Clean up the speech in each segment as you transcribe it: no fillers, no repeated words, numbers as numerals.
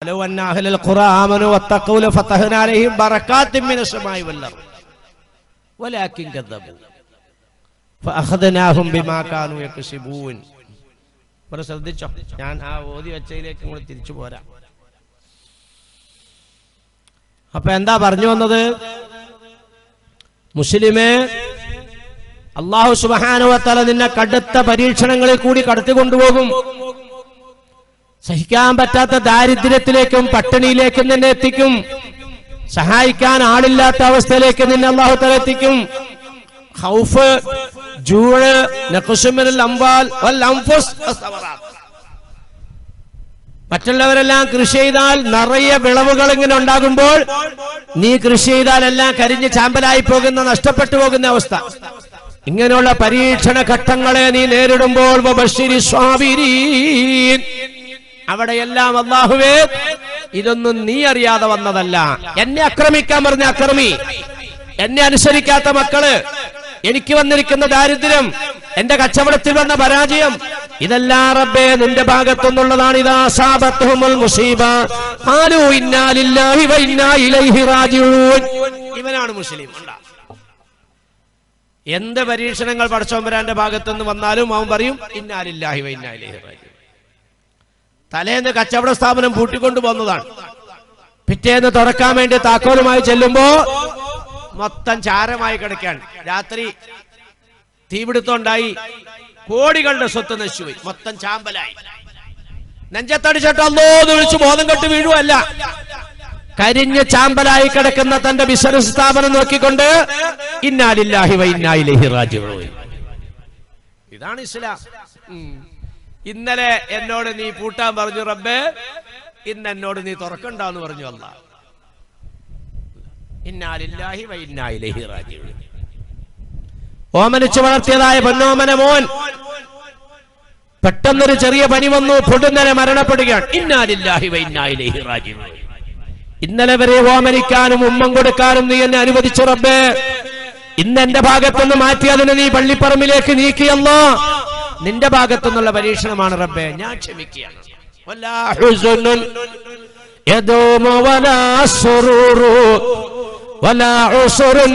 വലൗ അന്ന അഹ്ലൽ ഖുറാ ആമനു വത്തഖൂ ലഫതഹ്നാ അലൈഹിം ബറകാത്തിൻ മിനസ് സമാഇ വൽ അർദ് വലാകിൻ കദ്ദബൂ ഫഅഖദ്നാഹും ബിമാ കാനൂ യക്സിബൂൻ. ഇവിടെ ശ്രദ്ധിച്ചോ, ഞാൻ ആ ഓതി വെച്ചതിലേക്ക് നിങ്ങൾ തിരിച്ചു പോരാ. അപ്പൊ എന്താ പറഞ്ഞു വന്നത്? മുസ്ലിമേ, അല്ലാഹു സുബ്ഹാനഹു വ തആല നിന്നെ കടുത്ത പരീക്ഷണങ്ങളിൽ കൂടി കടത്തിക്കൊണ്ടുപോകും. സഹിക്കാൻ പറ്റാത്ത ദാരിദ്ര്യത്തിലേക്കും പട്ടിണിയിലേക്കും നിന്നെ എത്തിക്കും. സഹായിക്കാൻ ആളില്ലാത്ത അവസ്ഥയിലേക്ക് നിന്നെ അല്ലാഹു തആല എത്തിക്കും. ഖൗഫ്, ജൂഅ്, നഖ്ശു മിനൽ അംവാൽ വൽ അൻഫുസ് വസ്സമറാത്ത്. മറ്റുള്ളവരെല്ലാം കൃഷി ചെയ്താൽ നിറയെ വിളവുകൾ ഇങ്ങനെ ഉണ്ടാകുമ്പോൾ നീ കൃഷി ചെയ്താൽ എല്ലാം കരിഞ്ഞ് ചാമ്പലായി പോകുന്ന, നഷ്ടപ്പെട്ടു പോകുന്ന അവസ്ഥ. ഇങ്ങനെയുള്ള പരീക്ഷണ ഘട്ടങ്ങളെ നീ നേരിടുമ്പോൾ വബശ്ശിരി സ്വാബിരീൻ, അവിടെയെല്ലാം അല്ലാഹുവേ ഇതൊന്നും നീ അറിയാതെ വന്നതല്ല. എന്നെ ആക്രമിക്കാൻ പറഞ്ഞ അക്രമി, എന്നെ അനുസരിക്കാത്ത മക്കള്, എനിക്ക് വന്നിരിക്കുന്ന ദാരിദ്ര്യം, എന്റെ കച്ചവടത്തിൽ വന്ന പരാജയം, ഇതെല്ലാം റബ്ബേ നിന്റെ ഭാഗത്തുനിന്നുള്ളതാണ്. ഇദാ അസാബത്തുഹുൽ മുസീബ ഖാലൂ ഇന്നാ ലില്ലാഹി വ ഇന്നാ ഇലൈഹി റാജിഊൻ. ഇവനാണ് മുസ്ലിം. എന്ത് പരീക്ഷണങ്ങൾ പടച്ചോമ്പരാന്റെ ഭാഗത്തുനിന്ന് വന്നാലും അവൻ പറയും ഇന്നാ ലില്ലാഹി വ ഇന്നാ ഇലൈഹി റാജിഊൻ. തലേന്ന് കച്ചവട സ്ഥാപനം പൂട്ടിക്കൊണ്ടു പോകുന്നതാണ്. പിറ്റേന്ന് തുറക്കാൻ വേണ്ടി താക്കോലുമായി ചെല്ലുമ്പോ മൊത്തം ചാരമായി കിടക്കുകയാണ്. രാത്രി തീപിടുത്തമുണ്ടായി, കോടികളുടെ സ്വത്ത് നശിച്ചുപോയി, മൊത്തം ചാമ്പലായി. നെഞ്ചത്തടിച്ചിട്ട് അല്ലാഹു വിളിച്ചു ബോധം കെട്ട് വീഴുവല്ല, കരിഞ്ഞ് ചാമ്പലായി കിടക്കുന്ന തന്റെ ബിസിനസ് സ്ഥാപനം നോക്കിക്കൊണ്ട് ഇന്നാ ലില്ലാഹി വ ഇന്നാ ഇലൈഹി റാജിഊൻ. ഇതാണ് ഇസ്ലാം. ഇന്നലെ എന്നോട് നീ പൂട്ടാൻ പറഞ്ഞു റബ്ബേ, ഇന്ന് എന്നോട് നീ തുറക്കണ്ടെന്ന് പറഞ്ഞു അല്ലാഹ്. ഇന്നാ ലില്ലാഹി വ ഇന്നാ ഇലൈഹി റാജിഊൻ. ഓമനിച്ചു വളർത്തിയതായ പൊന്നോമന മോൻ പെട്ടെന്നൊരു ചെറിയ പനി വന്നു, പൊടുന്നനെ മരണപ്പെടുകയാണ്. ഇന്നാ ലില്ലാഹി വ ഇന്നാ ഇലൈഹി റാജിഊൻ. ഇന്നലെ വരെ ഓമനിക്കാനും ഉമ്മം കൊടുക്കാനും നീ എന്നെ അനുവദിച്ചു റബ്ബേ, ഇന്ന് എന്റെ ഭാഗത്തുനിന്ന് മാറ്റി അതിനെ നീ പള്ളിപ്പറമ്പിലേക്ക് നീക്കിയല്ലോ. നിന്റെ ഭാഗത്തുനിന്നുള്ള പരീക്ഷണമാണ് റബ്ബേ, ഞാൻ ക്ഷമിക്കുകയാണ്. വലാ ഹുസ്നുൻ യദൂമു വലാ സുറൂറു വലാ ഉസ്റുൻ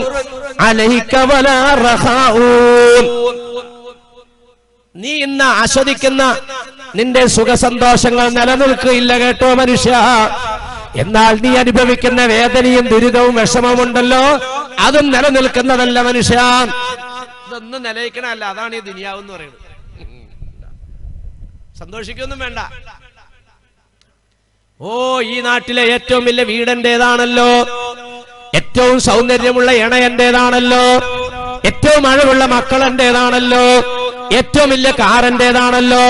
അലൈക വലാ റഖാഊൻ. നീ ഇന്ന് ആസ്വദിക്കുന്ന നിന്റെ സുഖസന്തോഷങ്ങൾ നിലനിൽക്കുകയില്ല കേട്ടോ മനുഷ്യ. എന്നാൽ നീ അനുഭവിക്കുന്ന വേദനയും ദുരിതവും വിഷമമുണ്ടല്ലോ, അതും നിലനിൽക്കുന്നതല്ല മനുഷ്യ. ഇതൊന്നും നിലനിൽക്കണല്ല. അതാണ് ഈ ദുനിയാവെന്ന് പറയുന്നത്. സന്തോഷിക്കൊന്നും വേണ്ട. ഓ, ഈ നാട്ടിലെ ഏറ്റവും വലിയ വീടെന്റേതാണല്ലോ, ഏറ്റവും സൗന്ദര്യമുള്ള ഇണ എന്റേതാണല്ലോ, ഏറ്റവും അഴകുള്ള മക്കൾ എന്റേതാണല്ലോ, ഏറ്റവും വലിയ കാർ എന്റേതാണല്ലോ,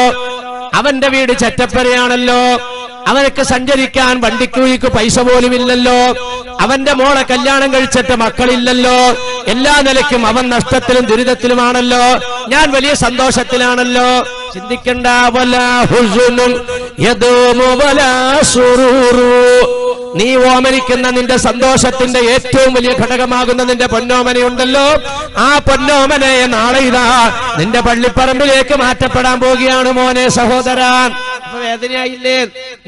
അവന്റെ വീട് ചെറ്റപ്പരയാണല്ലോ, അവനക്ക് സഞ്ചരിക്കാൻ വണ്ടിക്കൂലിക്ക് പൈസ പോലും ഇല്ലല്ലോ, അവന്റെ മോളെ കല്യാണം കഴിച്ചിട്ട് മക്കളില്ലല്ലോ, എല്ലാ നിലയ്ക്കും അവൻ നഷ്ടത്തിലും ദുരിതത്തിലുമാണല്ലോ, ഞാൻ വലിയ സന്തോഷത്തിലാണല്ലോ. ചിന്തിക്കണ്ട. വലാ ഹുസ്നുൻ യദൂമു വലാ സുറൂറു. നീ ഓമനിക്കുന്ന നിന്റെ സന്തോഷത്തിന്റെ ഏറ്റവും വലിയ ഘടകമാകുന്ന നിന്റെ പൊന്നോമനയുണ്ടല്ലോ, ആ പൊന്നോമനയെ നാളെ ഇതാ നിന്റെ പള്ളിപ്പറമ്പിലേക്ക് മാറ്റപ്പെടാൻ പോകുകയാണ് മോനെ, സഹോദരൻ. അപ്പൊ വേദനയായില്ലേ?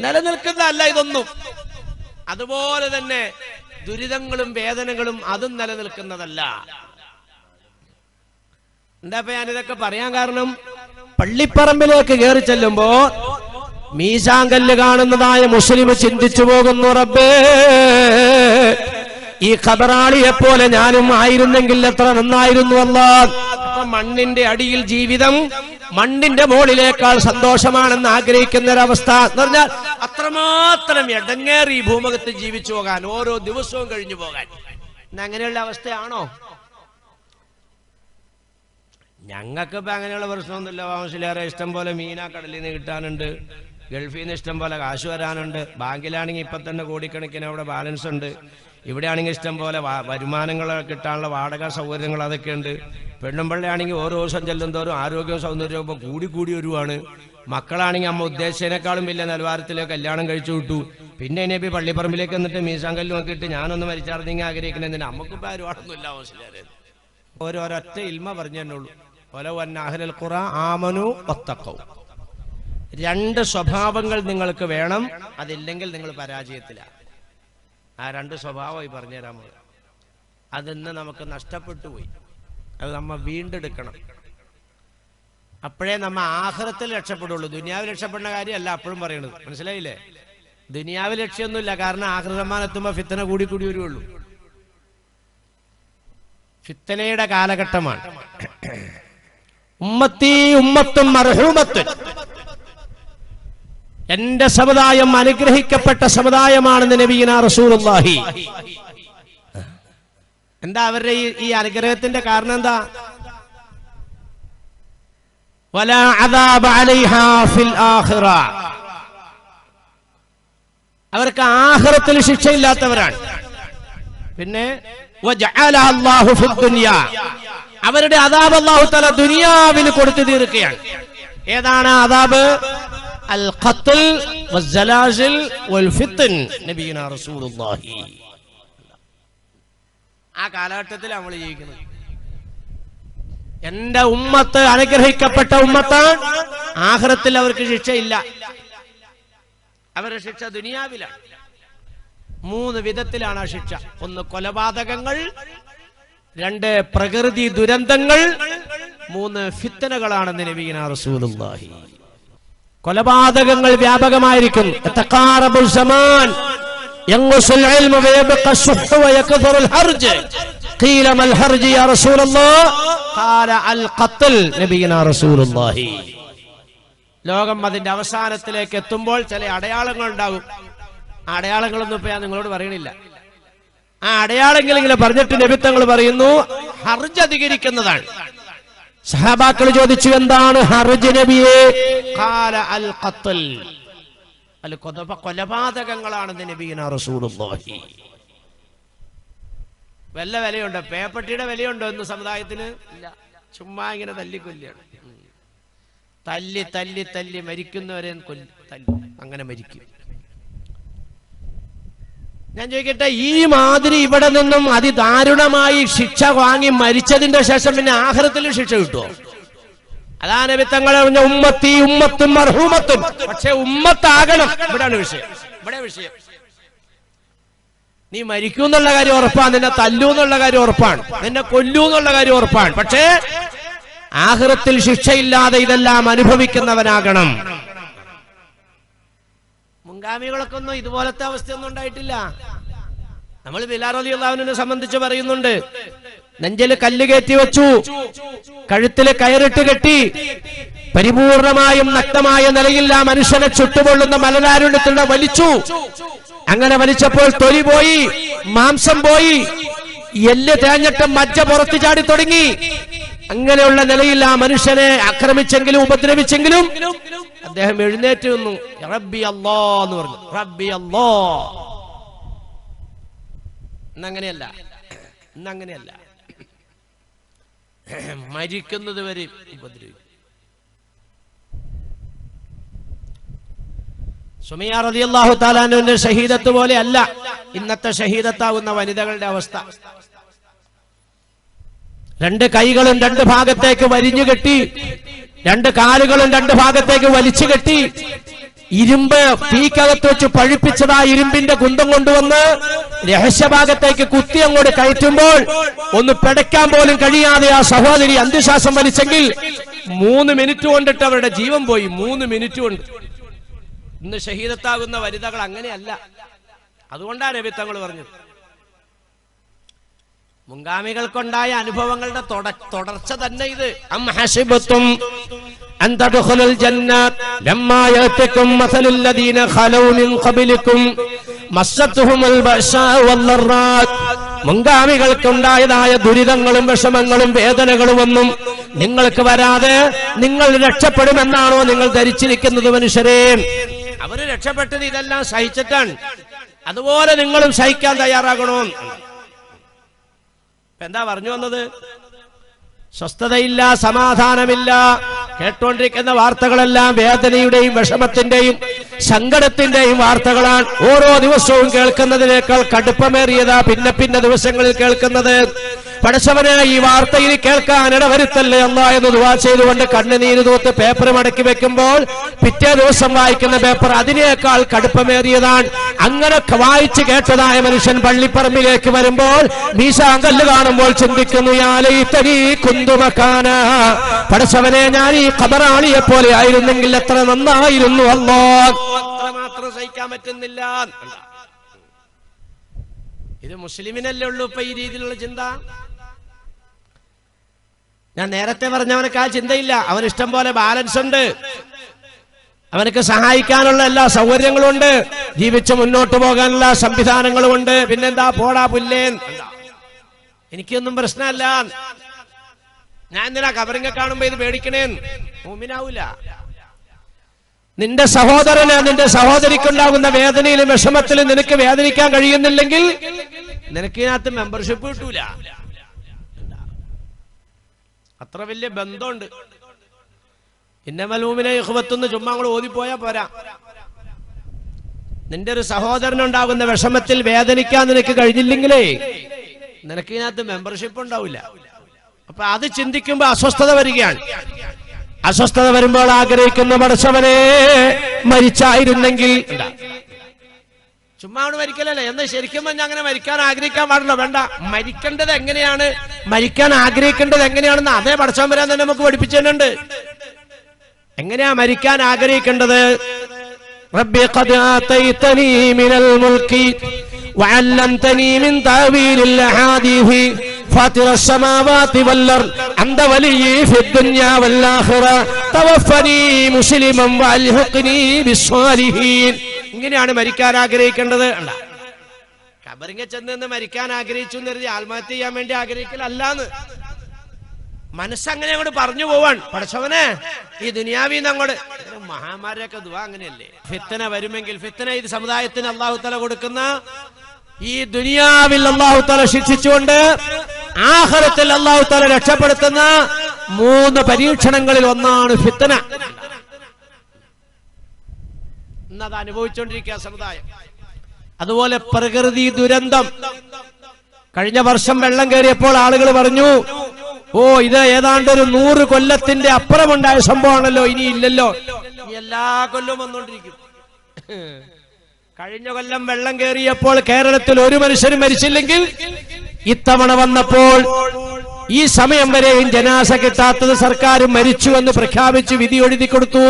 നിലനിൽക്കുന്നതല്ല ഇതൊന്നും. അതുപോലെ തന്നെ ദുരിതങ്ങളും വേദനകളും അതും നിലനിൽക്കുന്നതല്ല. എന്താ ഞാനിതൊക്കെ പറയാൻ കാരണം, പള്ളിപ്പറമ്പിലേക്ക് കയറി ചെല്ലുമ്പോ മീശാങ്കല്ല് കാണുന്നതായ മുസ്ലിം ചിന്തിച്ചു പോകുന്നു, റബ്ബേ ഈ ഖബറാളിയെ പോലെ ഞാനും ആയിരുന്നെങ്കിൽ എത്ര നന്നായിരുന്നു അല്ലാഹ്. അപ്പൊ മണ്ണിന്റെ അടിയിൽ ജീവിതം മണ്ണിന്റെ മുകളിലേക്കാൾ സന്തോഷമാണെന്ന് ആഗ്രഹിക്കുന്ന ഒരവസ്ഥ എന്ന് പറഞ്ഞാൽ അത്രമാത്രം എടങ്ങേറി ഈ ഭൂമുഖത്ത് ജീവിച്ചു പോകാൻ, ഓരോ ദിവസവും കഴിഞ്ഞു പോകാൻ. അങ്ങനെയുള്ള അവസ്ഥയാണോ? ഞങ്ങൾക്കിപ്പോ അങ്ങനെയുള്ള പ്രശ്നമൊന്നുമില്ല. വാമസിലേറെ ഇഷ്ടം പോലെ മീനാ കടലിൽ നിന്ന് കിട്ടാനുണ്ട്, ഗൾഫിൽ നിന്ന് ഇഷ്ടം പോലെ കാശ് വരാനുണ്ട്, ബാങ്കിലാണെങ്കിൽ ഇപ്പൊ തന്നെ കോടിക്കണക്കിന് അവിടെ ബാലൻസ് ഉണ്ട്, ഇവിടെയാണെങ്കിൽ ഇഷ്ടം പോലെ വരുമാനങ്ങൾ കിട്ടാനുള്ള വാടക സൗകര്യങ്ങൾ അതൊക്കെ ഉണ്ട്. പെണ്ണുമ്പള്ളിയാണെങ്കിൽ ഓരോ ദിവസം ചെല്ലുന്തോറും ആരോഗ്യവും സൗന്ദര്യവും ഇപ്പൊ കൂടി വരുവാണ്. മക്കളാണെങ്കിൽ അമ്മ ഉദ്ദേശിച്ചതിനേക്കാളും വലിയ നിലവാരത്തിലേക്ക് കല്യാണം കഴിച്ചു വിട്ടു. പിന്നെ ഇനിയിപ്പോ പള്ളിപ്പറമ്പിലേക്ക് വന്നിട്ട് മീശാങ്കല്ല് നോക്കിയിട്ട് ഞാനൊന്ന് മരിച്ചാർന്നെങ്കിൽ ആഗ്രഹിക്കുന്നതിന് നമുക്കിപ്പോ ഒരുപാടൊന്നുമില്ല. മനസ്സിലായത് ഓരോരൊറ്റ ഇൽമ പറഞ്ഞു തന്നുള്ളൂ. വലൗ അന്ന അഹ്ലൽ ഖുറാ ആമനൂ വത്തഖൗ. രണ്ട് സ്വഭാവങ്ങൾ നിങ്ങൾക്ക് വേണം, അതില്ലെങ്കിൽ നിങ്ങൾ പരാജയത്തിലാണ്. ആ രണ്ട് സ്വഭാവമായി പറഞ്ഞുതരാൻ പോകും. അതിന്ന് നമുക്ക് നഷ്ടപ്പെട്ടു പോയി. അത് നമ്മൾ വീണ്ടെടുക്കണം. അപ്പോഴേ നമ്മ ആഖിറത്തിൽ രക്ഷപ്പെടുള്ളൂ. ദുനിയാവിൽ രക്ഷപ്പെടുന്ന കാര്യമല്ല അപ്പോഴും പറയണത്. മനസ്സിലായില്ലേ? ദുനിയാവിൽ ലക്ഷ്യമൊന്നുമില്ല. കാരണം ആഖിറമാനെത്തുമ്പോൾ ഫിത്തന കൂടി കൂടി വരുള്ളൂ. ഫിത്തനയുടെ കാലഘട്ടമാണ്. ഉമ്മത്തി ഉമ്മത്തും മർഹൂമത്തുൻ, എന്റെ സമുദായം അനുഗ്രഹിക്കപ്പെട്ട സമുദായമാണെന്ന് നബിയുനാ റസൂലുള്ളാഹി. എന്താ അവരുടെ ഈ അനുഗ്രഹത്തിന്റെ കാരണം എന്താ? വലാ അദാബ അലൈഹാ ഫിൽ ആഖിറ, അവർക്ക് ആഖിറത്തിൽ ശിക്ഷയില്ലാത്തവരാണ്. പിന്നെ വജഅല അല്ലാഹു ഫിദ് ദുനിയാ, അവരുടെ അദാബ് അല്ലാഹു തആല ദുനിയാവിൽ കൊടുത്തു തീർക്കുകയാണ്. ഏതാണ് അദാബ്? അൽ ഖത്ൽ വസ്സലാസിൽ വൽ ഫിത്ൻ നബിയുനാ റസൂലുള്ളാഹി. ആ കാലഘട്ടത്തിൽ നമ്മൾ ജീവിക്കുന്നത്. എന്റെ ഉമ്മത്ത് അനുഗ്രഹിക്കപ്പെട്ട ഉമ്മത്താണ്. ആഖിറത്തിൽ അവർക്ക് ശിക്ഷയില്ല, അവരുടെ ശിക്ഷ ദുനിയാവിലാണ്. 3 വിധത്തിലാണ് ആ ശിക്ഷ. 1 കൊലപാതകങ്ങൾ, 2 പ്രകൃതി ദുരന്തങ്ങൾ, 3 ഫിത്നകളാണെന്ന് നബിയുനാ റസൂലുള്ളാഹി. കൊലപാതകങ്ങൾ വ്യാപകമായിരിക്കും. തഖാറബുൽ സമാൻ യൻഖുസുൽ ഇൽമു വയബ്ഖ അശ്ശുഹ് വയക്ഥറുൽ ഹർജ്. ഖീല മൽ ഹർജ് യാ റസൂലല്ലാഹ്? ഖാല അൽ ഖത്ൽ നബിയുനാ റസൂലുള്ളാഹി. ലോകം അതിന്റെ അവസാനത്തിലേക്ക് എത്തുമ്പോൾ ചില അടയാളങ്ങൾ ഉണ്ടാകും. ആ അടയാളങ്ങളൊന്നും ഇപ്പൊ ഞാൻ നിങ്ങളോട് പറയണില്ല. ആ അടയാളങ്ങളെങ്കിലും പറഞ്ഞിട്ട് നബി തങ്ങൾ പറയുന്നു ഹർജ് അധികരിക്കുന്നതാണ്. സഹാബാക്കൾ ചോദിച്ചു, എന്താണ് ഹർജ് നബിയെ? ഖാല അൽ ഖത്ൽ, കൊലപാതകങ്ങളാണെന്ന് നബിയുനാ റസൂലുള്ളാഹി. വല്ല വിലയുണ്ടോ? പേപ്പട്ടിയുടെ വിലയുണ്ടോ ഇന്ന് സമുദായത്തിന്? ഇല്ല. ചുമ്മാ ഇങ്ങനെ തല്ലിക്കൊല്ലാണ്. തല്ലി തല്ലി തല്ലി മരിക്കുന്നവരെ തല്ലി അങ്ങനെ മരിക്കും. ഞാൻ ചോദിക്കട്ടെ, ഈ മാതിരി ഇവിടെ നിന്നും അതിദാരുണമായി ശിക്ഷ വാങ്ങി മരിച്ചതിന്റെ ശേഷം പിന്നെ ആഖിറത്തിൽ ശിക്ഷ കിട്ടുമോ? അതാണ് നബി തങ്ങൾ പറഞ്ഞ ഉമ്മത്തി ഉമ്മത്തും മർഹൂമത്തും. പക്ഷെ ഉമ്മത്താകണം. ഇവിടെയാണ് വിഷയം. ഇവിടെ വിഷയം നീ മരിക്കൂ എന്നുള്ള കാര്യം ഉറപ്പാണ്, നിന്നെ തല്ലൂ എന്നുള്ള കാര്യം ഉറപ്പാണ്, നിന്നെ കൊല്ലൂ എന്നുള്ള കാര്യം ഉറപ്പാണ്. പക്ഷേ ആഖിറത്തിൽ ശിക്ഷയില്ലാതെ ഇതെല്ലാം അനുഭവിക്കുന്നവനാകണം. മുൻഗാമികളൊക്കെ ഒന്നും ഇതുപോലത്തെ അവസ്ഥയൊന്നും ഉണ്ടായിട്ടില്ല. നമ്മൾ ബിലാൽ റളിയല്ലാഹു അൻഹുവിനെ സംബന്ധിച്ച് പറയുന്നുണ്ട്, നെഞ്ചിൽ കല്ല് കയറ്റി വെച്ചു, കഴുത്തില് കയറിട്ട് കെട്ടി, പരിപൂർണമായും നഗ്നമായ നിലയിൽ ആ മനുഷ്യനെ ചുട്ടുപൊള്ളുന്ന മലനാരുണ്യത്തിലൂടെ വലിച്ചു. അങ്ങനെ വലിച്ചപ്പോൾ തൊലി പോയി, മാംസം പോയി, എല്ല് തേഞ്ഞിട്ട് മജ്ജ പുറത്തു ചാടി തുടങ്ങി. അങ്ങനെയുള്ള നിലയിൽ ആ മനുഷ്യനെ ആക്രമിച്ചെങ്കിലും ഉപദ്രവിച്ചെങ്കിലും അദ്ദേഹം എഴുന്നേറ്റ് നിന്നു. റബ്ബി അല്ലാ എന്ന് പറഞ്ഞു. റബ്ബി അല്ലാ. ഇന്നങ്ങനെയല്ല. ഇന്നങ്ങനെയല്ല. മരിക്കുന്നത് വരെ ഉപദ്രവിക്കും. സുമയ്യ റളിയല്ലാഹു തആല അൻഹയുടെ ഷഹീദത്ത് പോലെ അല്ല ഇന്നത്തെ ഷഹീദത്താവുന്ന വനിതകളുടെ അവസ്ഥ. 2 കൈകളും 2 ഭാഗത്തേക്ക് വരിഞ്ഞു കെട്ടി, 2 കാലുകളും 2 ഭാഗത്തേക്ക് വലിച്ചു കെട്ടി, ഇരുമ്പ് തീക്കകത്ത് വെച്ച് പഴുപ്പിച്ചതാ ഇരുമ്പിന്റെ കുന്തം കൊണ്ടുവന്ന് രഹസ്യഭാഗത്തേക്ക് കുത്തി അങ്ങോട്ട് കയറ്റുമ്പോൾ ഒന്ന് പിടയ്ക്കാൻ പോലും കഴിയാതെ ആ സഹോദരി അന്ത്യശ്വാസം വലിച്ചെങ്കിൽ 3 മിനിറ്റ് കൊണ്ടിട്ട് അവരുടെ ജീവൻ പോയി. 3 മിനിറ്റ് കൊണ്ട്. ഇന്ന് ഷഹീദത്താകുന്ന വനിതകൾ അങ്ങനെയല്ല. അതുകൊണ്ടാണ് നബി തങ്ങൾ പറഞ്ഞത്. മുൻഗാമികൾക്കുണ്ടായ അനുഭവങ്ങളുടെ തുടർച്ച തന്നെ ഇത്. അം ഹസിബതും അൻ തദ്ഖുലുൽ ജന്നത ലമ്മാ യഅതികും മസലുൽ ലദീന ഖലൗ മിൻ ഖബലികും മസ്സത്തുഹുൽ ബഅസാ വല്ലറാ. മുൻഗാമികൾക്കുണ്ടായതായ ദുരിതങ്ങളും വിഷമങ്ങളും വേദനകളും ഒന്നും നിങ്ങൾക്ക് വരാതെ നിങ്ങൾ രക്ഷപ്പെടുമെന്നാണോ നിങ്ങൾ ധരിച്ചിരിക്കുന്നത് മനുഷ്യരെ? അവര് രക്ഷപ്പെട്ടത് ഇതെല്ലാം സഹിച്ചിട്ടാണ്. അതുപോലെ നിങ്ങളും സഹിക്കാൻ തയ്യാറാകണോ? എന്താ പറഞ്ഞു വന്നത്? സ്വസ്ഥതയില്ല, സമാധാനമില്ല. കേട്ടുകൊണ്ടിരിക്കുന്ന വാർത്തകളെല്ലാം വേദനയുടെയും വിഷമത്തിന്റെയും സങ്കടത്തിന്റെയും വാർത്തകളാണ്. ഓരോ ദിവസവും കേൾക്കുന്നതിനേക്കാൾ കടുപ്പമേറിയതാ പിന്നെ ദിവസങ്ങളിൽ കേൾക്കുന്നത്. പടച്ചവനെ ഈ വാർത്തയിൽ കേൾക്കാൻ ഇടവരുത്തല്ലേ അല്ലാ എന്ന് ദുആ ചെയ്തുകൊണ്ട് കണ്ണുനീര് തൂത്ത് പേപ്പർ മടക്കി വെക്കുമ്പോൾ പിറ്റേ ദിവസം വായിക്കുന്ന പേപ്പർ അതിനേക്കാൾ കടുപ്പമേറിയതാണ്. അങ്ങനെ വായിച്ചു കേട്ടതായ മനുഷ്യൻ പള്ളിപ്പറമ്പിലേക്ക് വരുമ്പോൾ മീശാങ്കല്ല് കാണുമ്പോൾ ചിന്തിക്കുന്നു, യാ ലൈതനീ കുന്തു മകാനാ, പടച്ചവനെ ഞാൻ ഈ ഖബറാളിയെ പോലെ ആയിരുന്നെങ്കിൽ എത്ര നന്നായിരുന്നു അല്ലാഹ്. അത്രമാത്രം സഹിക്കാൻ പറ്റുന്നില്ല. ഇത് മുസ്ലിമിനല്ലേ ഉള്ളൂ ഇപ്പൊ ഈ രീതിയിലുള്ള ചിന്ത. ഞാൻ നേരത്തെ പറഞ്ഞവനക്ക് ആ ചിന്തയില്ല. അവന് ഇഷ്ടം പോലെ ബാലൻസ് ഉണ്ട്, അവനക്ക് സഹായിക്കാനുള്ള എല്ലാ സൗകര്യങ്ങളും ഉണ്ട്, ജീവിച്ച് മുന്നോട്ട് പോകാനുള്ള സംവിധാനങ്ങളും ഉണ്ട്. പിന്നെന്താ പോടാ പുല്ലേൻ, എനിക്കൊന്നും പ്രശ്നമല്ല, ഞാൻ എന്തിനാ കബറിങ്ങ കാണുമ്പോ ഇത് പേടിക്കണേന്ന് മുഅ്മിനാവൂല. നിന്റെ സഹോദരന് നിന്റെ സഹോദരിക്കുണ്ടാകുന്ന വേദനയിലും വിഷമത്തിലും നിനക്ക് വേദനിക്കാൻ കഴിയുന്നില്ലെങ്കിൽ നിനക്ക് ഇതിനകത്ത് മെമ്പർഷിപ്പ് കിട്ടൂല. അത്ര വലിയ ബന്ധമുണ്ട്. ഇന്നമൽ മുഅ്മിനൂന ഇഖ്വത്തുന്ന് ചുമ്മാ അങ്ങോട്ട് ഓതിപ്പോയാ പോരാ. നിന്റെ ഒരു സഹോദരനുണ്ടാകുന്ന വിഷമത്തിൽ വേദനിക്കാൻ നിനക്ക് കഴിഞ്ഞില്ലെങ്കിലേ നിനക്ക് ഇതിനകത്ത് മെമ്പർഷിപ്പ് ഉണ്ടാവില്ല. അപ്പൊ അത് ചിന്തിക്കുമ്പോ അസ്വസ്ഥത വരികയാണ്. അസ്വസ്ഥത വരുമ്പോൾ ആഗ്രഹിക്കുന്ന പടച്ചവനെ മരിച്ചായിരുന്നെങ്കിൽ. ചുമ്മാ അവിടെ മരിക്കലല്ലേ എന്ന് ശരിക്കും പറഞ്ഞാൽ അങ്ങനെ മരിക്കാൻ ആഗ്രഹിക്കാൻ പാടില്ല. വേണ്ട, മരിക്കേണ്ടത് എങ്ങനെയാണ്, മരിക്കാൻ ആഗ്രഹിക്കേണ്ടത് എങ്ങനെയാണെന്ന് അതേ പടച്ചവൻ വരാൻ തന്നെ നമുക്ക് പഠിപ്പിച്ചിട്ടുണ്ട്. എങ്ങനെയാ മരിക്കാൻ ആഗ്രഹിക്കേണ്ടത്? റബ്ബി ഖദ് ആതൈതനീ മിനൽ മുൽക്കി വഅല്ലംതനീ മിൻ തഅവീലിൽ അഹാദീസ് ഫാത്തിറ السماوات والأرض أنت وليي في الدنيا والآخرة توفني مسلما وألحقني بالصالحين. ഇങ്ങനെയാണ് മരിക്കാൻ ആഗ്രഹിക്കേണ്ടത്. കബറിങ്ങ ചെന്ന് മരിക്കാൻ ആഗ്രഹിച്ചു എന്ന് കരുതി ആത്മഹത്യ ചെയ്യാൻ വേണ്ടി ആഗ്രഹിക്കലല്ലാന്ന്. മനസ്സങ്ങനെ അങ്ങോട്ട് പറഞ്ഞു പോവാൻ, പടച്ചവനെ ഈ ദുനിയാവിന്ന് അങ്ങോട്ട്. മഹാന്മാരൊക്കെ ദുആ അങ്ങനെയല്ലേ. ഫിത്തന വരുമെങ്കിൽ, ഫിത്തന ഇത് സമുദായത്തിന് അല്ലാഹു തആല കൊടുക്കുന്ന, ഈ ദുനിയാവിൽ അല്ലാഹു തആല ശിക്ഷിച്ചുകൊണ്ട് ആഖിറത്തിൽ അല്ലാഹു തആല രക്ഷപ്പെടുത്തുന്ന 3 പരീക്ഷണങ്ങളിൽ ഒന്നാണ് ഫിത്തന. ഇന്നത് അനുഭവിച്ചുകൊണ്ടിരിക്കുക സമുദായം. അതുപോലെ പ്രകൃതി ദുരന്തം. കഴിഞ്ഞ വർഷം വെള്ളം കയറിയപ്പോൾ ആളുകൾ പറഞ്ഞു, ഓ ഇത് ഏതാണ്ട് ഒരു 100 കൊല്ലത്തിന്റെ അപ്പുറമുണ്ടായ സംഭവമാണല്ലോ, ഇനി ഇല്ലല്ലോ. എല്ലാ കൊല്ലവും വന്നുകൊണ്ടിരിക്കും. കഴിഞ്ഞ കൊല്ലം വെള്ളം കയറിയപ്പോൾ കേരളത്തിൽ ഒരു മനുഷ്യനും മരിച്ചില്ലെങ്കിൽ ഇത്തവണ വന്നപ്പോൾ ഈ സമയം വരെയും ജനാസ കിട്ടാത്തത് സർക്കാർ മരിച്ചു എന്ന് പ്രഖ്യാപിച്ച് വിധി എഴുതി കൊടുത്തു.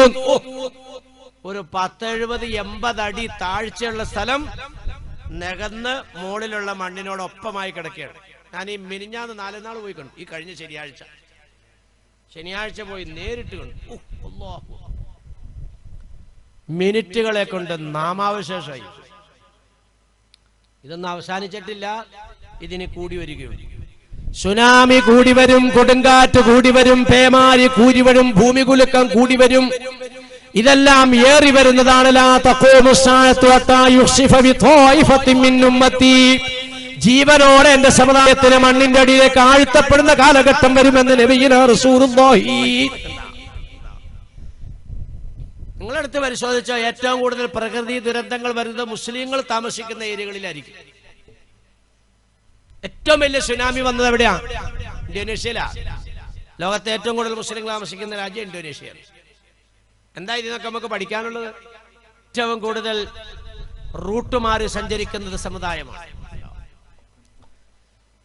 ഒരു 10-70-80 അടി താഴ്ചയുള്ള സ്ഥലം നികന്ന് മുകളിലുള്ള മണ്ണിനോടൊപ്പമായി കിടക്കുകയാണ്. ഞാൻ ഈ മിനിഞ്ഞാന്ന് 4 നാൾ പോയി കണ്ടു. ഈ കഴിഞ്ഞ ശനിയാഴ്ച പോയി നേരിട്ട് കണ്ടു. മിനിറ്റുകളെ കൊണ്ട് നാമാവശേഷമായി. ഇതൊന്നും അവസാനിച്ചിട്ടില്ല, ഇതിന് കൂടി വരികയുള്ളൂ. സുനാമി കൂടി വരും, കൊടുങ്കാറ്റ് കൂടി വരും, പേമാരി കൂടി വരും, ഭൂമികുലുക്കം കൂടി വരും. ഇതെല്ലാം ഏറി വരുന്നതാണ്. ലാ തഖൂമു സ്സാഅത്തു ഹത്താ യുഖ്സിഫ ബിത്വായിഫത്തിൻ മിൻ ഉമ്മത്തി. ജീവനോടെ എന്റെ സമുദായത്തിന് മണ്ണിന്റെ അടിയിലേക്ക് ആഴ്ത്തപ്പെടുന്ന കാലഘട്ടം വരുമെന്ന് നബിയുനാ റസൂലുള്ളാഹി. നിങ്ങളെടുത്ത് പരിശോധിച്ചാൽ ഏറ്റവും കൂടുതൽ പ്രകൃതി ദുരന്തങ്ങൾ വരുന്നത് മുസ്ലിങ്ങൾ താമസിക്കുന്ന ഏരിയകളിലായിരിക്കും. ഏറ്റവും വലിയ സുനാമി വന്നത് എവിടെയാ? ഇന്തോനേഷ്യയിലാ. ലോകത്തെ ഏറ്റവും കൂടുതൽ മുസ്ലിങ്ങൾ താമസിക്കുന്ന രാജ്യം ഇന്തോനേഷ്യയാണ്. എന്താ ഇതിനൊക്കെ നമുക്ക് പഠിക്കാനുള്ളത്? ഏറ്റവും കൂടുതൽ റൂട്ട് മാറി സഞ്ചരിക്കുന്നത് സമുദായമാണ്.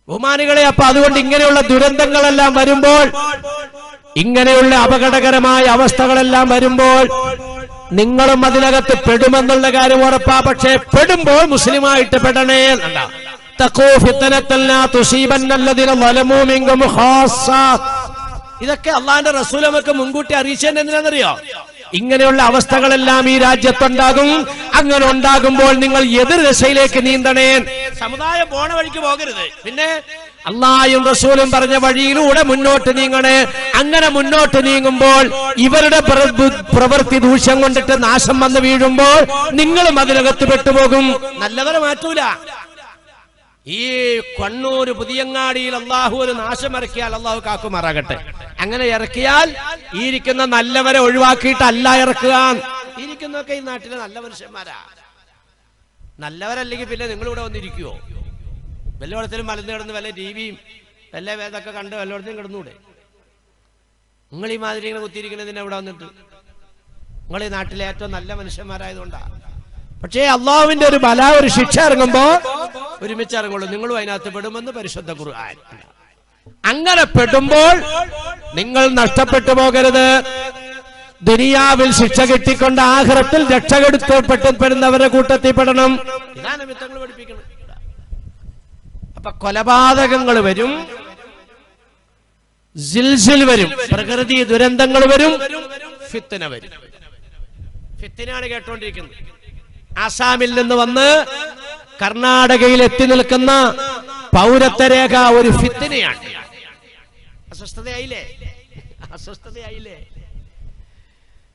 ബഹുമാനികളെ, അപ്പൊ അതുകൊണ്ട് ഇങ്ങനെയുള്ള ദുരന്തങ്ങളെല്ലാം വരുമ്പോൾ, ഇങ്ങനെയുള്ള അപകടകരമായ അവസ്ഥകളെല്ലാം വരുമ്പോൾ നിങ്ങളും അതിനകത്ത് പെടുമെന്നുള്ള കാര്യം ഉറപ്പാ. പക്ഷേ പെടുമ്പോൾ മുസ്ലിമായിട്ട് പെടണേ. ഇതൊക്കെ അള്ളാന്റെ റസൂൽ നമുക്ക് മുൻകൂട്ടി അറിയിച്ചത് എന്തിനാണെന്നറിയോ? ഇങ്ങനെയുള്ള അവസ്ഥകളെല്ലാം ഈ രാജ്യത്തുണ്ടാകും. അങ്ങനെ ഉണ്ടാകുമ്പോൾ നിങ്ങൾ എതിർ ദിശയിലേക്ക് നീന്തണേ. സമുദായം പോണ വഴിക്ക് പോകരുത്. പിന്നെ അള്ളാഹും റസൂലും പറഞ്ഞ വഴിയിലൂടെ മുന്നോട്ട് നീങ്ങണേ. അങ്ങനെ മുന്നോട്ട് നീങ്ങുമ്പോൾ ഇവരുടെ പ്രവൃത്തി ദൂഷ്യം കൊണ്ടിട്ട് നാശം വന്ന് വീഴുമ്പോൾ നിങ്ങളും അതിനകത്ത് പെട്ടുപോകും. നല്ലവരെ മാറ്റൂല. ഈ കണ്ണൂര് പുതിയങ്ങാടിയിൽ അള്ളാഹു ഒരു നാശം ഇറക്കിയാൽ അള്ളാഹു കാക്കുമാറാകട്ടെ. അങ്ങനെ ഇറക്കിയാൽ ഈ ഇരിക്കുന്ന നല്ലവരെ ഒഴിവാക്കിയിട്ടല്ല ഇറക്കുക. ഇരിക്കുന്നൊക്കെ ഈ നാട്ടിലെ നല്ല മനുഷ്യന്മാരാ. നല്ലവരല്ലെങ്കിൽ പിന്നെ നിങ്ങളിവിടെ വന്നിരിക്കുവോ? വല്ലയിടത്തിലും മലന്ന് കിടന്ന് വല്ല ടിവിയും വല്ല വേദമൊക്കെ കണ്ട് വല്ലയിടത്തും കിടന്നൂടെ? നിങ്ങൾ ഈ മാതിരി ഇങ്ങനെ കുത്തിയിരിക്കുന്നതിന് എവിടെ വന്നിട്ട്? നിങ്ങൾ ഈ നാട്ടിലെ ഏറ്റവും നല്ല മനുഷ്യന്മാരായതുകൊണ്ടാണ്. പക്ഷേ അള്ളാഹുവിന്റെ ഒരു ബല, ഒരു ശിക്ഷ ഇറങ്ങുമ്പോ ഒരുമിച്ച് ഇറങ്ങുള്ളൂ. നിങ്ങളും അതിനകത്ത് പെടുമെന്ന് പരിശുദ്ധ ഖുർആൻ. അങ്ങനെ പെടുമ്പോൾ നിങ്ങൾ നഷ്ടപ്പെട്ടു പോകരുത്. ദുനിയാവിൽ ശിക്ഷ കിട്ടിക്കൊണ്ട് ആഖിറത്തിൽ രക്ഷപ്പെടുത്തപ്പെടുന്നവരുടെ കൂട്ടത്തിൽ പെടണം. ഇതാണ് മിത്തങ്ങൾ പഠിപ്പിക്കുന്നത്. അപ്പൊ കൊലപാതകങ്ങൾ വരും, സിൽസിൽ വരും, പ്രകൃതി ദുരന്തങ്ങൾ വരും, ഫിത്ന വരും. ഫിത്നയാണ് കേട്ടോണ്ടിരിക്കുന്നത്. ആസാമിൽ നിന്ന് വന്ന് കർണാടകയിൽ എത്തി നിൽക്കുന്ന പൗരത്വ രേഖ ഒരു ഫിത്നയാണ്. അസ്വസ്ഥതയായില്ലേ?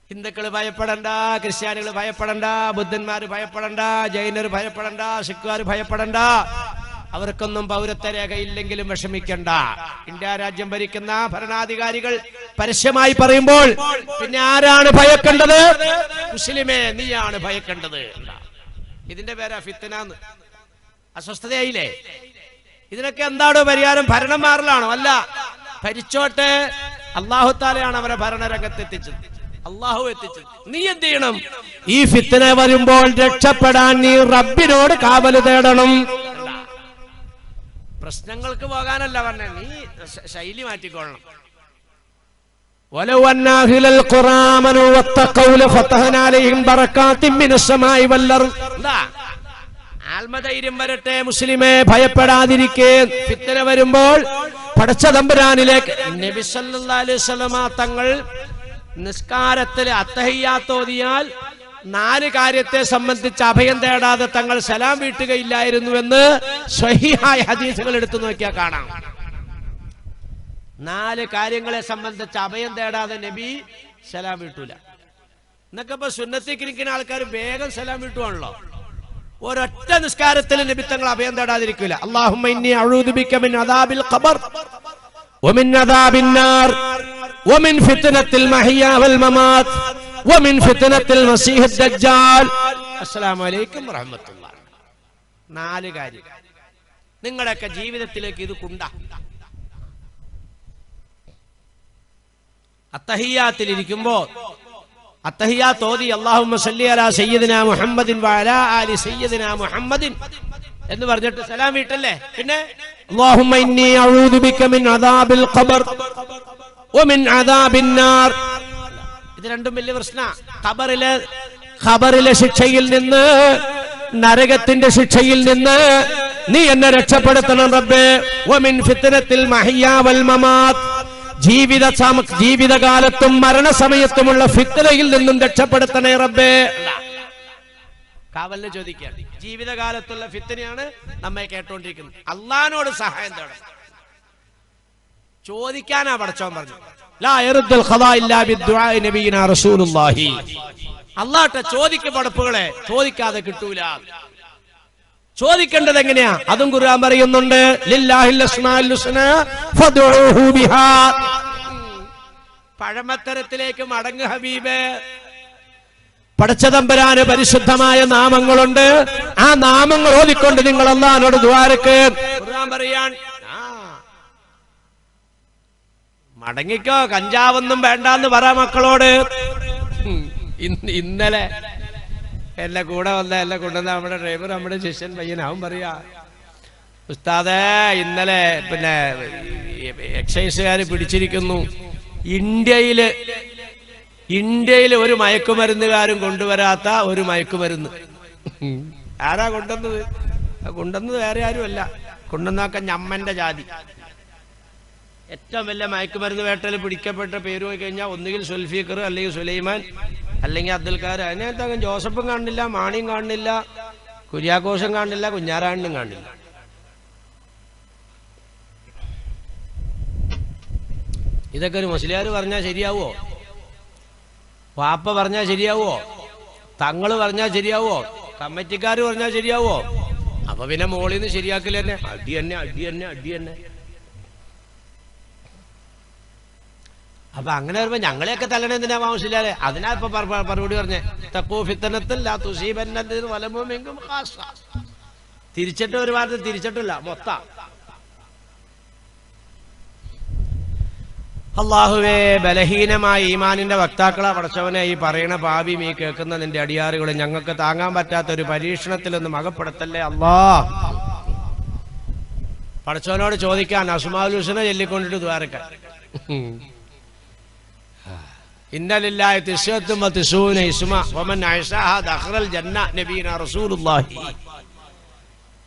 ഹിന്ദുക്കൾ ഭയപ്പെടണ്ട, ക്രിസ്ത്യാനികൾ ഭയപ്പെടണ്ട, ബുദ്ധന്മാര് ഭയപ്പെടണ്ട, ജൈനർ ഭയപ്പെടണ്ട, സിഖുകാർ ഭയപ്പെടണ്ട. അവർക്കൊന്നും പൗരത്വ രേഖ ഇല്ലെങ്കിലും വിഷമിക്കണ്ട. ഇന്ത്യ രാജ്യം ഭരിക്കുന്ന ഭരണാധികാരികൾ പരസ്യമായി പറയുമ്പോൾ പിന്നെ ആരാണ് ഭയക്കേണ്ടത്? മുസ്ലിമേ, നീയാണ് ഭയക്കേണ്ടത്. ഇതിന്റെ പേരാ ഫിത്നാന്ന്. അസ്വസ്ഥതയായില്ലേ? ഇതിനൊക്കെ എന്താണോ പരിഹാരം? ഭരണം മാറലാണോ? അല്ല, ഭരിച്ചോട്ടെ. അല്ലാഹു തആലയാണ് അവരെ ഭരണരംഗത്ത് എത്തിച്ചത്, അള്ളാഹു എത്തിച്ചത്. നീ എന്ത് ചെയ്യണം? ഈ ഫിത്ന വരുമ്പോൾ രക്ഷപ്പെടാൻ നീ റബ്ബിനോട് കാവല് തേടണം. പ്രശ്നങ്ങൾക്ക് പോകാനല്ല പറഞ്ഞ, നീ ശൈലി മാറ്റിക്കൊള്ളണം. ആത്മധൈര്യം വരട്ടെ മുസ്ലിമേ, ഭയപ്പെടാതിരിക്കേ. ഫിത്ന വരുമ്പോൾ പടച്ച തമ്പുരാനിലേക്ക് നബി സല്ലല്ലാഹു അലൈഹി വസല്ലമ തങ്ങൾ നിസ്കാരത്തിൽ അത്തഹിയ്യാത്ത് ഓതിയാൽ 4 കാര്യത്തെ സംബന്ധിച്ച് അഭയം തേടാതെ തങ്ങൾ സലാം വീട്ടുകയില്ലായിരുന്നുവെന്ന് സ്വഹീഹായ ഹദീസുകൾ എടുത്തു നോക്കിയാൽ കാണാം. 4 കാര്യങ്ങളെ സംബന്ധിച്ച് അഭയം തേടാതെ നബി സലാം വീട്ടൂല. എന്നൊക്കെ ഇപ്പൊ സുന്നത്തിക്കിരിക്കുന്ന ആൾക്കാർ വേഗം സലാം വീട്ടുവാണല്ലോ. ഒരൊറ്റ നിസ്കാരത്തിൽ നബി തങ്ങൾ അഭയം തേടാതിരിക്കൂല. അല്ലാഹുമ്മ ഇന്നി അഊദു ബിക മിൻ അദാബിൽ ഖബർ വമിൻ അദാബിൻ നാർ വമിൻ ഫിത്നത്തിൽ മഹിയാ വൽ മമാത് വമിൻ ഫിത്നത്തിൽ മസീഹ് ദജ്ജാൽ. അസ്സലാമു അലൈക്കും വറഹ്മത്തുള്ളാഹി. 4 കാര്യം നിങ്ങളുടെയൊക്കെ ജീവിതത്തിലേക്ക് ഇത് കൊണ്ടാ. അത്തഹിയ്യാത്തിലിരിക്കുമ്പോ അത്തഹിയ്യാത്ത് ഓതി അല്ലാഹുമ്മ സല്ലി അലാ സയ്യിദിനാ മുഹമ്മദിൻ വഅലാ ആലി സയ്യിദിനാ മുഹമ്മദിൻ എന്ന് പറഞ്ഞിട്ട് സലാം വീട്ടല്ലേ. പിന്നെ അല്ലാഹുമ്മ ഇന്നി അഊദു ബിക മിൻ അദാബിൽ ഖബർ വമിൻ അദാബിൻ നാർ. ഇത് രണ്ടും വലിയ പ്രശ്നാ. ഖബറിലെ ശിക്ഷയിൽ നിന്ന്, നരകത്തിന്റെ ശിക്ഷയിൽ നിന്ന് നീ എന്നെ രക്ഷപ്പെടുത്തണം റബ്ബേ. വമിൻ ഫിത്നത്തിൽ മഹിയാ വൽ മമാത്, ജീവിതകാലത്തും മരണസമയത്തുമുള്ള ഫിത്നയിൽ നിന്നും രക്ഷപ്പെടുത്തണേ റബ്ബേ. കാവലിന് ചോദിക്കുകയാണ്. ജീവിതകാലത്തുള്ള ഫിത്നയാണ് നമ്മെ കേട്ടോണ്ടിരിക്കുന്നത്. അള്ളാഹിനോട് സഹായം തേടണം. ചോദിക്കാനാ പടച്ചോൻ പറഞ്ഞു, ലാ യറുദ്ദുൽ ഖദാ ഇല്ലാ ബിദ്ദുആഇ നബിയിനാ റസൂലുള്ളാഹി. അല്ലാഹുവിന്റെ ചോദിക്ക് പടപ്പുകളെ ചോദിക്കാതെ കിട്ടൂല. ചോദിക്കേണ്ടത് എങ്ങനെയാ? അതും ഖുർആൻ പറയുന്നുണ്ട്, ലില്ലാഹിൽ അസ്മാഉൽ ഹുസ്നാ ഫദ്ഉഹു ബിഹാ. പഴമത്തരത്തിലേക്ക് മടങ്ങ് ഹബീബേ. പടച്ചതമ്പുരാന് പരിശുദ്ധമായ നാമങ്ങളുണ്ട്. ആ നാമങ്ങൾ ഓതിക്കൊണ്ട് നിങ്ങൾ അല്ലാഹുവിനോട് ദുആരക്ക്. ഖുർആൻ പറയാൻ, മടങ്ങിക്കോ, കഞ്ചാവൊന്നും വേണ്ടാന്ന് പറ മക്കളോട്. ഇന്നലെ എന്നെ കൂടെ കൊണ്ടുവന്ന നമ്മുടെ ഡ്രൈവർ, നമ്മുടെ ശിഷ്യൻ പയ്യൻ, അവൻ പറയാ, ഉസ്താദേ ഇന്നലെ പിന്നെ എക്സൈസുകാർ പിടിച്ചിരിക്കുന്നു. ഇന്ത്യയില് ഒരു മയക്കുമരുന്നുകാരും കൊണ്ടുവരാത്ത ഒരു മയക്കുമരുന്ന്. ആരാ കൊണ്ടുവന്നത്? കൊണ്ടുവന്നത് വേറെ ആരുമല്ല, കൊണ്ടുവന്നൊക്കെ ഞമ്മന്റെ ജാതി. ഏറ്റവും വലിയ മയക്കുമരുന്ന് വേട്ടയിൽ പിടിക്കപ്പെട്ട പേര് പോയി കഴിഞ്ഞാൽ ഒന്നുകിൽ സുൽഫീഖർ, അല്ലെങ്കിൽ സുലൈമാൻ, അല്ലെങ്കിൽ അബ്ദുൽ ഖാദർ. അതിനകത്ത് ജോസഫും കാണുന്നില്ല, മാണിയും കാണുന്നില്ല, കുര്യാക്കോസും കാണുന്നില്ല, കുഞ്ഞാറാണ്ടും കാണുന്നില്ല. ഇതൊക്കെ ഒരു മുസ്ലിയാർ പറഞ്ഞാൽ ശരിയാവോ? വാപ്പ പറഞ്ഞാൽ ശരിയാവോ? തങ്ങള് പറഞ്ഞാൽ ശരിയാവോ? കമ്മിറ്റിക്കാർ പറഞ്ഞാൽ ശരിയാവോ? അപ്പൊ പിന്നെ മോളിൽ നിന്ന് ശരിയാക്കില്ല തന്നെ. അടി തന്നെ. അപ്പൊ അങ്ങനെ വരുമ്പോ ഞങ്ങളെയൊക്കെ തല്ലണ എന്തിനാ ആവശ്യമില്ലാതെ? അതിനാ ഇപ്പൊ മറുപടി പറഞ്ഞേ, തഖൂ ഫിത്നത്തൻ ലാ തുസീബന്നല്ലദീന വലമു മിൻകും ഖാസ്സ. തിരിച്ചിട്ട് ഒരു ഭാഗത്ത് തിരിച്ചിട്ടില്ല, മൊത്തം. അല്ലാഹുവേ, ബലഹീനമായ ഈമാനിന്റെ വക്താക്കളെ പടച്ചവനെ ഈ പറയണ പാപിയും ഈ കേൾക്കുന്ന നിന്റെ അടിയാറുകളും ഞങ്ങൾക്ക് താങ്ങാൻ പറ്റാത്ത ഒരു പരീക്ഷണത്തിലൊന്നും അകപ്പെടുത്തല്ലേ അല്ലാ. പടച്ചവനോട് ചോദിക്കാൻ അസ്മാഉൽ ഹുസ്ന ചൊല്ലിക്കൊണ്ടിട്ട് ദ്വാരക്കാൻ. ഇന്നലില്ലാഹി തിസ്അത്തും വതിസ്ഊന ഇസ്മ വമൻ അഹ്സാഹാ ദഖലൽ ജന്ന നബീന റസൂലുള്ളാഹി.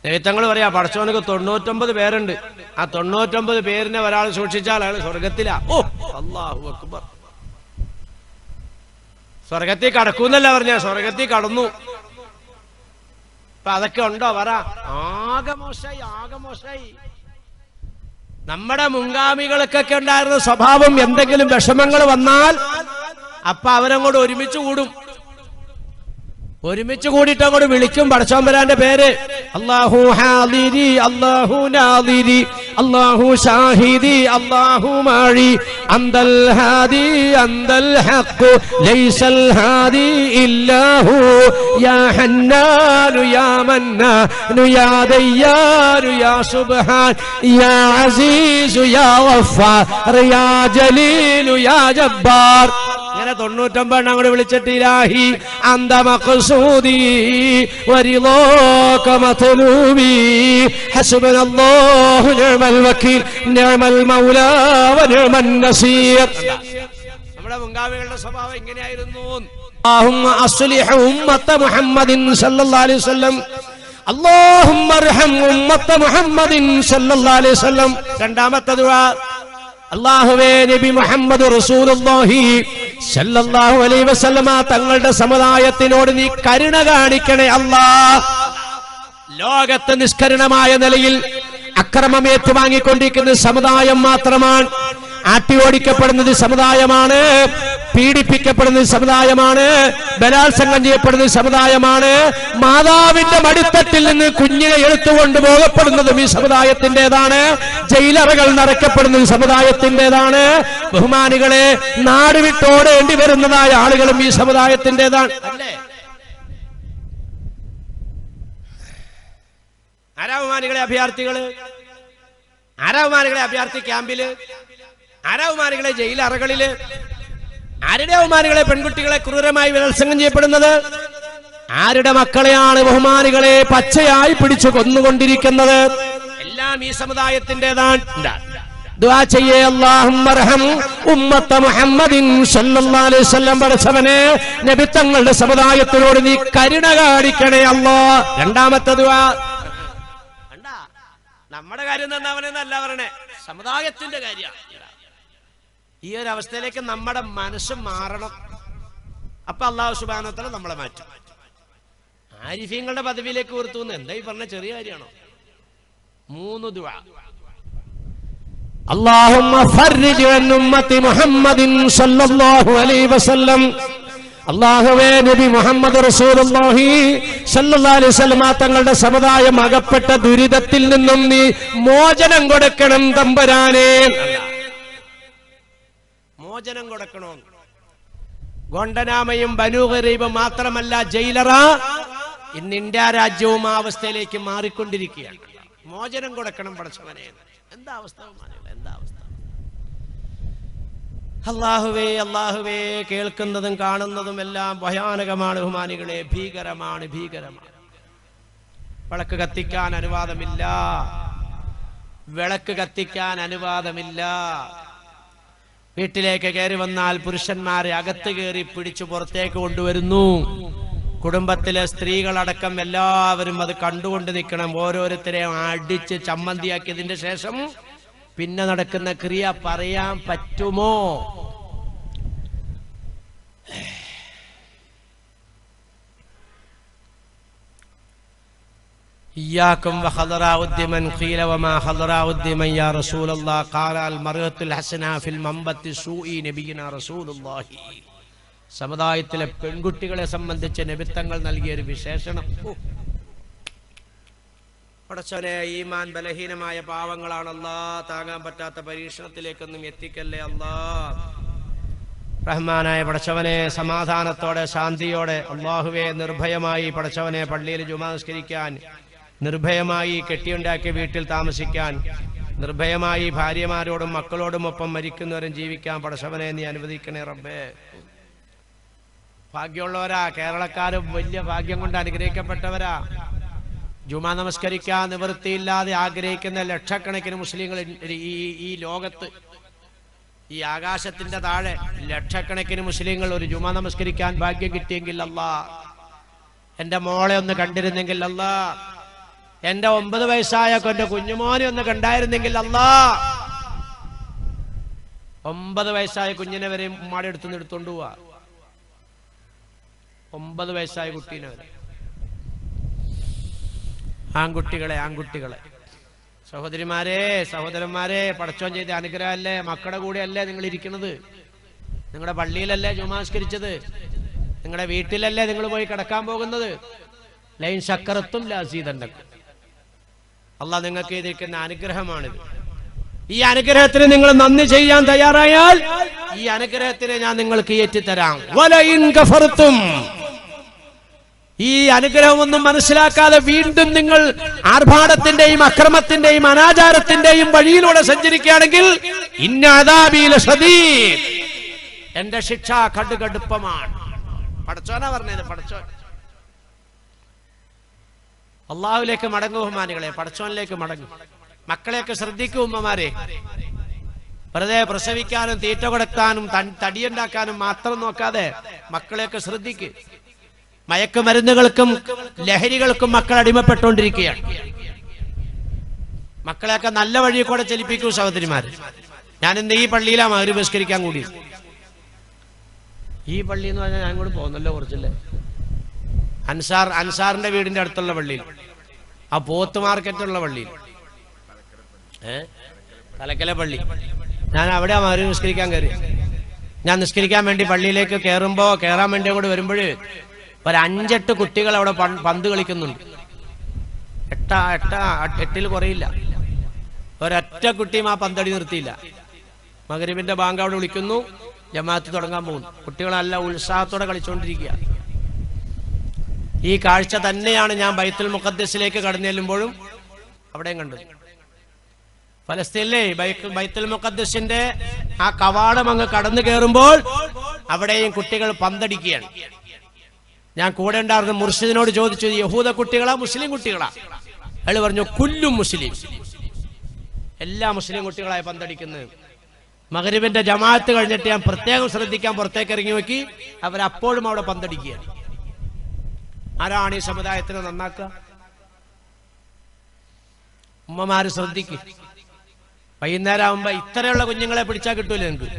നബിതങ്ങൾ പറയാ പടച്ചവനക്ക് 99 പേരുണ്ട്. ആ 99 പേരിനെ ഒരാൾ സൂക്ഷിച്ചാൽ അയാൾ സ്വർഗത്തിലാ. ഓ അല്ലാഹു അക്ബർ. സ്വർഗത്തിൽ കടക്കൂന്നല്ല പറഞ്ഞ, സ്വർഗത്തിൽ കടന്നു. അപ്പൊ അതൊക്കെ ഉണ്ടോ പറ? ആകെ മോശമായി. നമ്മുടെ മുൻഗാമികൾക്കൊക്കെ ഉണ്ടായിരുന്ന സ്വഭാവം, എന്തെങ്കിലും വിഷമങ്ങൾ വന്നാൽ അപ്പൊ അവരങ്ങോട്ട് ഒരുമിച്ച് കൂടിയിട്ട് അങ്ങോട്ട് വിളിക്കും പടച്ചോമ്പരാന്റെ പേര്. അല്ലാഹു ഹാദിരി, അല്ലാഹു നാദിരി, അല്ലാഹു ഷാഹിദി, അല്ലാഹു മാഴി, അന്തൽ ഹാദി അന്തൽ ഹഖ് ലൈസൽ ഹാദി ഇല്ലാഹു യാ ഹന്നാനു യാ മന്നാനു യാ ദയ്യാനു യാ സുബ്ഹാൻ യാ അസീസു യാ ഗഫാർ യാ ജലീലു യാ ജബ്ബാർ. ഇങ്ങനെ 99 അങ്ങോട്ട് വിളിച്ചിട്ട് ഇലാഹി അന്ത മഖ്സൂദി വരിളാക മത്ലൂബി ഹസ്ബുനല്ലാഹു നിഅമൽ വകീൽ നിഅമൽ മൗലാ വനിഅമൻ നസീർ. നമ്മുടെ മുൻഗാമികളുടെ സ്വഭാവം ഇങ്ങനെയായിരുന്നു. അല്ലാഹുമ്മ അസ്ലിഹ് ഉമ്മത മുഹമ്മദിൻ സല്ലല്ലാഹു അലൈഹി വസല്ലം, അല്ലാഹുമ്മ അർഹം ഉമ്മത മുഹമ്മദിൻ സല്ലല്ലാഹു അലൈഹി വസല്ലം. രണ്ടാമത്തെ ദുആ, അല്ലാഹുവേ നബി മുഹമ്മദ് റസൂലുള്ളാഹി സല്ലല്ലാഹു അലൈഹി വസല്ലമ തങ്ങളുടെ സമുദായത്തിനോട് നീ കരുണ കാണിക്കണേ അല്ലാഹ്. ലോകത്ത് നിഷ്കരുണമായ നിലയിൽ അക്രമം ഏറ്റുവാങ്ങിക്കൊണ്ടിരിക്കുന്ന സമുദായം മാത്രമാണ്. ആട്ടി ഓടിക്കപ്പെടുന്നത് സമുദായമാണ്, പീഡിപ്പിക്കപ്പെടുന്ന സമുദായമാണ്, ബലാത്സംഗം ചെയ്യപ്പെടുന്ന സമുദായമാണ്, മാതാവിന്റെ മടിത്തട്ടിൽ നിന്ന് കുഞ്ഞിനെ എടുത്തുകൊണ്ട് പോകപ്പെടുന്നതും ഈ സമുദായത്തിൻ്റെതാണ്, ജയിലറകൾ നിറയ്ക്കപ്പെടുന്ന സമുദായത്തിൻ്റെതാണ്, ബഹുമാനികളെ നാട് വിട്ടോടേണ്ടി വരുന്നതായ ആളുകളും ഈ സമുദായത്തിൻ്റെതാണ്. അല്ലേ? ആരാവുമാനികളെ അഭയാർത്ഥികള്, ആരാവുമാനികളെ അഭയാർത്ഥി ക്യാമ്പില്, ആരാവുമാനികളെ ജയിലറകളില്, ആരുടെ അവമാനികളെ പെൺകുട്ടികളെ ക്രൂരമായി ബലാത്സംഗം ചെയ്യപ്പെടുന്നത്, ആരുടെ മക്കളെയാണ് ബഹുമാനികളെ പച്ചയായി പിടിച്ചു കൊന്നുകൊണ്ടിരിക്കുന്നത്, എല്ലാം ഈ സമുദായത്തിൻ്റെതാണ്. ദുആ ചെയ്യേ, അല്ലാഹുമ്മ അർഹം ഉമ്മത മുഹമ്മദിൻ സല്ലല്ലാഹു അലൈഹി വസല്ലം. പടച്ചവനെ നബി തങ്ങളുടെ സമുദായത്തിനോട് നീ കരുണ കാണിക്കണേ അല്ലാഹ്. രണ്ടാമത്തെ ദുആ, നമ്മുടെ കാര്യം തന്നവനെന്നല്ല പറയണേ, സമുദായത്തിന്റെ കാര്യം. ഈ ഒരു അവസ്ഥയിലേക്ക് നമ്മുടെ മനസ്സ് മാറണം. അപ്പൊ അല്ലാഹു സുബ്ഹാനഹു വ തആല നമ്മളെ മാറ്റും. ആരിഫീങ്ങളുടെ പദവിയിലേക്ക് ഉയർത്തുന്നു. എന്താ ഈ പറഞ്ഞ ചെറിയ കാര്യമാണോ? 3 ദുആ. അല്ലാഹുമ്മ ഫർരിജ് അൻ ഉമ്മത്തി മുഹമ്മദിൻ സല്ലല്ലാഹു അലൈഹി വസല്ലം. അല്ലാഹുവേ നബി മുഹമ്മദ് റസൂലുള്ളാഹി സല്ലല്ലാഹു അലൈഹി വസല്ലം തങ്ങളുടെ സമുദായം അകപ്പെട്ട ദുരിതത്തിൽ നിന്നും നീ മോചനം കൊടുക്കണം തമ്പുരാനേ. മോചനം കൊടുക്കണോ? ഗോണ്ടനാമയും ബനൂ ഖറീബും മാത്രമല്ല, ജയിലറ ഇന്ന് ഇന്ത്യ രാജ്യവും ആ അവസ്ഥയിലേക്ക് മാറിക്കൊണ്ടിരിക്കുകയാണ്. മോചനം കൊടുക്കണം പടച്ചവനെ. എന്താ അവസ്ഥ? എന്താ അവസ്ഥ? അല്ലാഹുവേ, അല്ലാഹുവേ, കേൾക്കുന്നതും കാണുന്നതും എല്ലാം ഭയാനകമാണ് ബഹുമാനികളെ, ഭീകരമാണ്. വിളക്ക് കത്തിക്കാൻ അനുവാദമില്ല, വിളക്ക് കത്തിക്കാൻ അനുവാദമില്ല. വീട്ടിലേക്ക് കയറി വന്നാൽ പുരുഷന്മാരെ അകത്ത് കയറി പിടിച്ചു പുറത്തേക്ക് കൊണ്ടുവരുന്നു. കുടുംബത്തിലെ സ്ത്രീകളടക്കം എല്ലാവരും അത് കണ്ടുകൊണ്ട് നിൽക്കണം. ഓരോരുത്തരെയും അടിച്ച് ചമ്മന്തിയാക്കിയതിന്റെ ശേഷം പിന്നെ നടക്കുന്ന ക്രിയ പറയാൻ പറ്റുമോ? إياكم وخضراء الدمن قيل وما خضراء الدمن يا رسول الله قال المرأة الحسنى في المنبت السوء نبينا رسول الله. സമുദായത്തിലെ പെൺകുട്ടികളെ സംബന്ധിച്ച് നബിത്തങ്ങൾ നൽകിയ ഒരു വിശേഷണം. പടച്ചവനെ, ഈമാൻ ബലഹീനമായ പാവങ്ങളാണ് അല്ലാഹ്. താങ്ങാൻ പറ്റാത്ത പരീക്ഷണത്തിലേക്കൊന്നും എത്തിക്കല്ലേ അല്ലാഹ്. റഹ്മാനായ പടച്ചവനെ, സമാധാനത്തോടെ ശാന്തിയോടെ അല്ലാഹുവേ നിർഭയമായി പടച്ചവനെ പള്ളിയിൽ ജുമാ നിസ്കരിക്കാൻ, നിർഭയമായി കെട്ടിയുണ്ടാക്കിയ വീട്ടിൽ താമസിക്കാൻ, നിർഭയമായി ഭാര്യമാരോടും മക്കളോടും ഒപ്പം മരിക്കുന്നവരും ജീവിക്കാൻ പടച്ചവനെ നീ അനുവദിക്കണേ റബ്ബേ. ഭാഗ്യമുള്ളവരാ കേരളക്കാരും, വലിയ ഭാഗ്യം കൊണ്ട് അനുഗ്രഹിക്കപ്പെട്ടവരാ. ജുമാ നമസ്കരിക്കാൻ നിവൃത്തിയില്ലാതെ ആഗ്രഹിക്കുന്ന ലക്ഷക്കണക്കിന് മുസ്ലിങ്ങൾ ഈ ലോകത്ത്, ഈ ആകാശത്തിന്റെ താഴെ ലക്ഷക്കണക്കിന് മുസ്ലിങ്ങൾ ഒരു ജുമാ നമസ്കരിക്കാൻ ഭാഗ്യം കിട്ടിയെങ്കിൽ അല്ലാ, എന്റെ മോളെ ഒന്ന് കണ്ടിരുന്നെങ്കിൽ അല്ലാ, എന്റെ 9 വയസ്സായ എന്റെ കുഞ്ഞുമോനെ ഒന്ന് കണ്ടായിരുന്നെങ്കിൽ അല്ലാ. 9 വയസ്സായ കുഞ്ഞിനെ വരെ ഉമ്മാടെ അടുത്തുനിന്ന് എടുത്തോണ്ട് പോവാ. 9 വയസ്സായ കുട്ടീനെ വരെ. ആൺകുട്ടികളെ സഹോദരിമാരെ, സഹോദരന്മാരെ, പടച്ചോൻ ചെയ്ത അനുഗ്രഹമല്ലേ, മക്കളുടെ കൂടെയല്ലേ നിങ്ങൾ ഇരിക്കുന്നത്? നിങ്ങളുടെ പള്ളിയിലല്ലേ ജുമാസ്കരിച്ചത്? നിങ്ങളുടെ വീട്ടിലല്ലേ നിങ്ങൾ പോയി കിടക്കാൻ പോകുന്നത്? ലൈൻ ശക്കറത്തും ലാസീദന്നക്കും. അള്ളാഹ് നിങ്ങൾക്ക് ചെയ്തിരിക്കുന്ന അനുഗ്രഹമാണിത്. ഈ അനുഗ്രഹത്തിന് നിങ്ങൾ നന്ദി ചെയ്യാൻ തയ്യാറായാൽ ഈ അനുഗ്രഹത്തിനെ ഞാൻ നിങ്ങൾക്ക് ഏറ്റിത്തരാം. വലഇൻ കഫർതും, ഈ അനുഗ്രഹമൊന്നും മനസ്സിലാക്കാതെ വീണ്ടും നിങ്ങൾ ആർഭാടത്തിന്റെയും അക്രമത്തിന്റെയും അനാചാരത്തിന്റെയും വഴിയിലൂടെ സഞ്ചരിക്കുകയാണെങ്കിൽ ഇന്ന അദാബി ലശദീദ്, എന്റെ ശിക്ഷ കടുകടുപ്പമാണ്. പടച്ചോനാ പറഞ്ഞത്. പടച്ചോൻ അള്ളാഹുലേക്ക് മടങ്ങും ബഹുമാനികളെ, പടച്ചോനിലേക്ക് മടങ്ങും. മക്കളെയൊക്കെ ശ്രദ്ധിക്കും ഉമ്മമാരെ. വെറുതെ പ്രസവിക്കാനും തീറ്റ കൊടുക്കാനും തടിയുണ്ടാക്കാനും മാത്രം നോക്കാതെ മക്കളെയൊക്കെ ശ്രദ്ധിക്ക്. മയക്കുമരുന്നുകൾക്കും ലഹരികൾക്കും മക്കൾ അടിമപ്പെട്ടുകൊണ്ടിരിക്കുകയാണ്. മക്കളെയൊക്കെ നല്ല വഴി കൂടെ ചലിപ്പിക്കൂ സഹോദരിമാര്. ഞാൻ ഇന്ന് ഈ പള്ളിയിലാണ് മഗ്‌രിബ് നിസ്കരിക്കാൻ കൂടി. ഈ പള്ളി എന്ന് പറഞ്ഞാൽ ഞാൻ കൂടി പോകുന്നല്ലോ കുറച്ചല്ലേ, അൻസാറിന്റെ വീടിന്റെ അടുത്തുള്ള പള്ളിയിൽ, ആ പോത്ത് മാർക്കറ്റുള്ള പള്ളിയിൽ, തലക്കലെ പള്ളി. ഞാൻ അവിടെ മഗ്‌രിബ് നിസ്കരിക്കാൻ കയറി. ഞാൻ നിസ്കരിക്കാൻ വേണ്ടി പള്ളിയിലേക്ക് കയറാൻ വേണ്ടി അങ്ങോട്ട് വരുമ്പോൾ ഒരു 5-8 കുട്ടികൾ അവിടെ പന്ത് കളിക്കുന്നുണ്ട്. 8 കുറയില്ല. ഒരൊറ്റ കുട്ടിയും ആ പന്തടി നിർത്തിയില്ല. മഗ്‌രിബിന്റെ ബാങ്ക് അവിടെ വിളിക്കുന്നു, ജമാഅത്ത് തുടങ്ങാൻ പോകുന്നു. കുട്ടികൾ നല്ല ഉത്സാഹത്തോടെ കളിച്ചുകൊണ്ടിരിക്കുക. ഈ കാഴ്ച തന്നെയാണ് ഞാൻ ബൈത്തുൽ മുഖദ്ദസിലേക്ക് കടന്നു ചെല്ലുമ്പോഴും അവിടെയും കണ്ടത്. ഫലസ്തീനിലെ ബൈത്തുൽ മുഖദ്ദസിന്റെ ആ കവാടം അങ്ങ് കടന്നു കയറുമ്പോൾ അവിടെയും കുട്ടികൾ പന്തടിക്കുകയാണ്. ഞാൻ കൂടെ ഉണ്ടായിരുന്ന മുർഷിദിനോട് ചോദിച്ചു, യഹൂദ കുട്ടികളാ മുസ്ലിം കുട്ടികളാ? അയാൾ പറഞ്ഞു കുല്ലും മുസ്ലിം, എല്ലാ മുസ്ലിം കുട്ടികളായി പന്തടിക്കുന്നത്. മഗ്‌രിബിന്റെ ജമാഅത്ത് കഴിഞ്ഞിട്ട് ഞാൻ പ്രത്യേകം ശ്രദ്ധിക്കാൻ പുറത്തേക്ക് ഇറങ്ങി നോക്കി, അവരപ്പോഴും അവിടെ പന്തടിക്കുകയാണ്. ആരാണ് ഈ സമുദായത്തിനെ നന്നാക്കുക? ഉമ്മമാര് ശ്രദ്ധിക്കും. വൈകുന്നേരം ആവുമ്പോ ഇത്രയുള്ള കുഞ്ഞുങ്ങളെ പിടിച്ചാൽ കിട്ടൂല നിങ്ങൾക്ക്.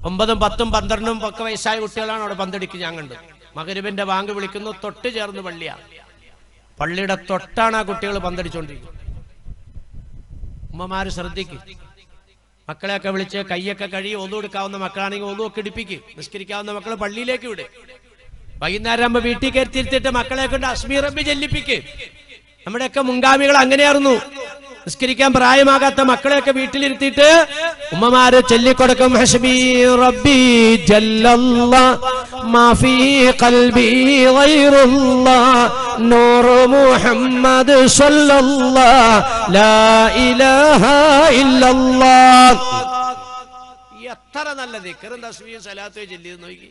9, 10, 12 ഒക്കെ വയസ്സായ കുട്ടികളാണ് അവിടെ പന്തടിക്ക് ഞാൻ കണ്ടത്. മഗ്‌രിബിന്റെ ബാങ്ക് വിളിക്കുന്നു, തൊട്ട് ചേർന്ന് പള്ളിയാണ്. പള്ളിയുടെ തൊട്ടാണ് ആ കുട്ടികൾ പന്തടിച്ചോണ്ടിരിക്കുന്നത്. ഉമ്മമാര് ശ്രദ്ധിക്കും. മക്കളെയൊക്കെ വിളിച്ച് കൈയൊക്കെ കഴുകി ഒന്നു എടുക്കാവുന്ന മക്കളാണെങ്കിൽ ഒന്നുമൊക്കെ ഇടിപ്പിക്കും. നിസ്കരിക്കാവുന്ന മക്കൾ പള്ളിയിലേക്ക് വിട്. വൈകുന്നേരം ആകുമ്പോ വീട്ടിൽ കയറ്റിയിരുത്തിട്ട് മക്കളെ കൊണ്ട് അസ്മീ റബ്ബി ചെല്ലിപ്പിക്ക്. നമ്മുടെയൊക്കെ മുൻഗാമികൾ അങ്ങനെയായിരുന്നു. നിസ്കരിക്കാൻ പ്രായമാകാത്ത മക്കളെയൊക്കെ വീട്ടിലിരുത്തിയിട്ട് ഉമ്മമാര് ചൊല്ലിക്കൊടുക്കും, ഹസ്ബി റബ്ബി ജല്ലല്ലാഹ് മാ ഫീ ഖൽബി ഗൈറുല്ലാഹ് നൂറു മുഹമ്മദ് സ്വല്ലല്ലാഹ് ലാ ഇലാഹ ഇല്ലല്ലാഹ്. എത്ര നല്ല ദിക്റും തസ്ബീഹും സലാത്തും ചൊല്ലിയെന്ന് നോക്കി.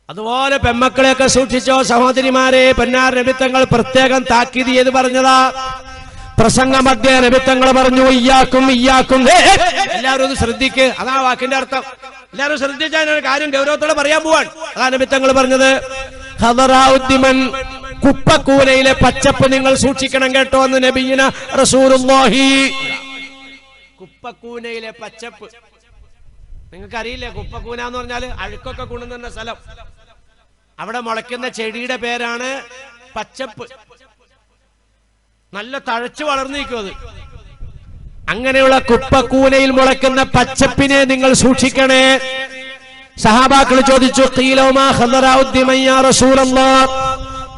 അതുപോലെ പെമ്മക്കളെയൊക്കെ സൂക്ഷിച്ചോ സഹോദരിമാരെ. പൊന്നാർ നബിത്തങ്ങൾ പ്രത്യേകം താക്കീത് ചെയ്ത് പറഞ്ഞതാ. പ്രസംഗ മധ്യേ നബിത്തങ്ങൾ പറഞ്ഞു, ഇയ്യാക്കും ഇയ്യാക്കും, എല്ലാവരും ഒന്ന് ശ്രദ്ധിക്ക്. അതാ വാക്കിന്റെ അർത്ഥം. എല്ലാവരും ശ്രദ്ധിച്ചാൽ കാര്യം ഗൗരവത്തോടെ പറയാൻ പോവാൻ. അതാ നബിത്തങ്ങൾ പറഞ്ഞത്. ഖദറാഉദ്ദിമൻ, കുപ്പക്കൂനയിലെ പച്ചപ്പ് നിങ്ങൾ സൂക്ഷിക്കണം കേട്ടോ എന്ന് നബിയിന റസൂലുള്ളാഹി. കുപ്പക്കൂനയിലെ പച്ചപ്പ് നിങ്ങൾക്കറിയില്ലേ? കുപ്പക്കൂന എന്ന് പറഞ്ഞാൽ അഴുക്കൊക്കെ കൊണ്ടുവന്ന സ്ഥലം. അവിടെ മുളയ്ക്കുന്ന ചെടിയുടെ പേരാണ് പച്ചപ്പ്. നല്ല തഴച്ചു വളർന്നിരിക്കും അത്. അങ്ങനെയുള്ള കുപ്പക്കൂനയിൽ മുളയ്ക്കുന്ന പച്ചപ്പിനെ നിങ്ങൾ സൂക്ഷിക്കണേ. സഹാബാക്കൾ ചോദിച്ചു, ഖീലൗമാ ഖദറാഉദ്ദിമൻ യാ റസൂലല്ലാഹ്,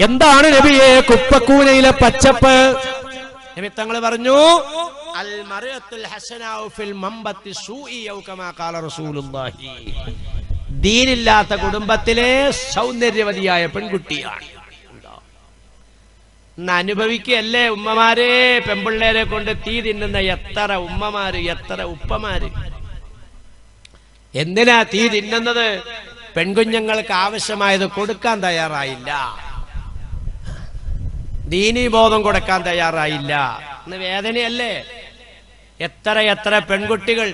എന്താണ് നബിയെ കുപ്പക്കൂനയിലെ പച്ചപ്പ്? നബി തങ്ങൾ പറഞ്ഞു, അൽ മർഅത്തുൽ ഹസനാഉ ഫിൽ മംബത്തി സൂഇ ഔ കമാ ഖാല റസൂലുള്ളാഹി. ദീനില്ലാത്ത കുടുംബത്തിലെ സൗന്ദര്യവതിയായ പെൺകുട്ടിയാണ്. അനുഭവിക്കല്ലേ ഉമ്മമാരെ. പെമ്പിള്ളേരെ കൊണ്ട് തീ തിന്നുന്ന എത്ര ഉമ്മമാര്, എത്ര ഉപ്പമാര്. എന്തിനാ തീ തിന്നുന്നത്? പെൺകുഞ്ഞുങ്ങൾക്ക് ആവശ്യമായത് കൊടുക്കാൻ തയ്യാറായില്ല, ദീനീബോധം കൊടുക്കാൻ തയ്യാറായില്ല. ഇന്ന് വേദനയല്ലേ. എത്ര എത്ര പെൺകുട്ടികൾ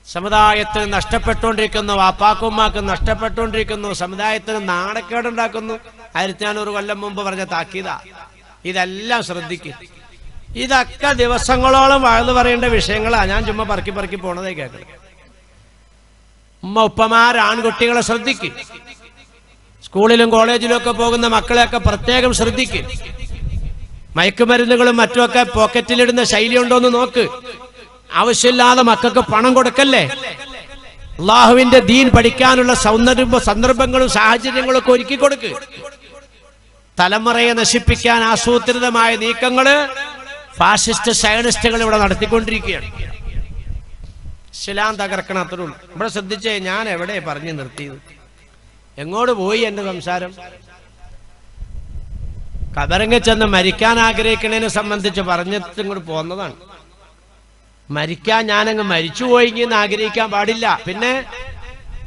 സമുദായത്തിന് നഷ്ടപ്പെട്ടുകൊണ്ടിരിക്കുന്നു, വാപ്പാക്കുമ്മാക്കും നഷ്ടപ്പെട്ടുകൊണ്ടിരിക്കുന്നു, സമുദായത്തിന് നാണക്കേടുണ്ടാക്കുന്നു. 1400 കൊല്ലം മുമ്പ് പറഞ്ഞ താക്കീത. ഇതെല്ലാം ശ്രദ്ധിക്കും. ഇതൊക്കെ ദിവസങ്ങളോളം വാഴ്ന്നു പറയേണ്ട വിഷയങ്ങളാ. ഞാൻ ചുമ്മാ പറക്കി പറക്കി പോണതേ കേൾക്കണം. ഉമ്മ ഉപ്പമാർ ആൺകുട്ടികളെ ശ്രദ്ധിക്കും. സ്കൂളിലും കോളേജിലും ഒക്കെ പോകുന്ന മക്കളെയൊക്കെ പ്രത്യേകം ശ്രദ്ധിക്കും. മയക്കുമരുന്നുകളും മറ്റുമൊക്കെ പോക്കറ്റിലിടുന്ന ശൈലി ഉണ്ടോന്ന് നോക്ക്. ആവശ്യമില്ലാതെ മക്കൾക്ക് പണം കൊടുക്കല്ലേ. അള്ളാഹുവിന്റെ ദീൻ പഠിക്കാനുള്ള സന്ദർഭങ്ങളും സാഹചര്യങ്ങളും ഒക്കെ ഒരുക്കി കൊടുക്ക്. തലമുറയെ നശിപ്പിക്കാൻ ആസൂത്രിതമായ നീക്കങ്ങള് ഫാസിസ്റ്റ് സയനിസ്റ്റുകൾ ഇവിടെ നടത്തിക്കൊണ്ടിരിക്കുകയാണ്. ഇസ്ലാം തകർക്കണം, അത്രേ ഉള്ളൂ. ഇവിടെ ശ്രദ്ധിച്ചേ, ഞാൻ എവിടെ പറഞ്ഞു നിർത്തിയത്? എങ്ങോട്ട് പോയി എന്റെ സംസാരം? കബറിങ്ങ ചെന്ന് മരിക്കാൻ ആഗ്രഹിക്കുന്നതിനെ സംബന്ധിച്ച് പറഞ്ഞിട്ട് ഇങ്ങോട്ട് പോന്നതാണ്. മരിക്കാൻ ഞാനങ്ങ് മരിച്ചുപോയെന്ന് ആഗ്രഹിക്കാൻ പാടില്ല. പിന്നെ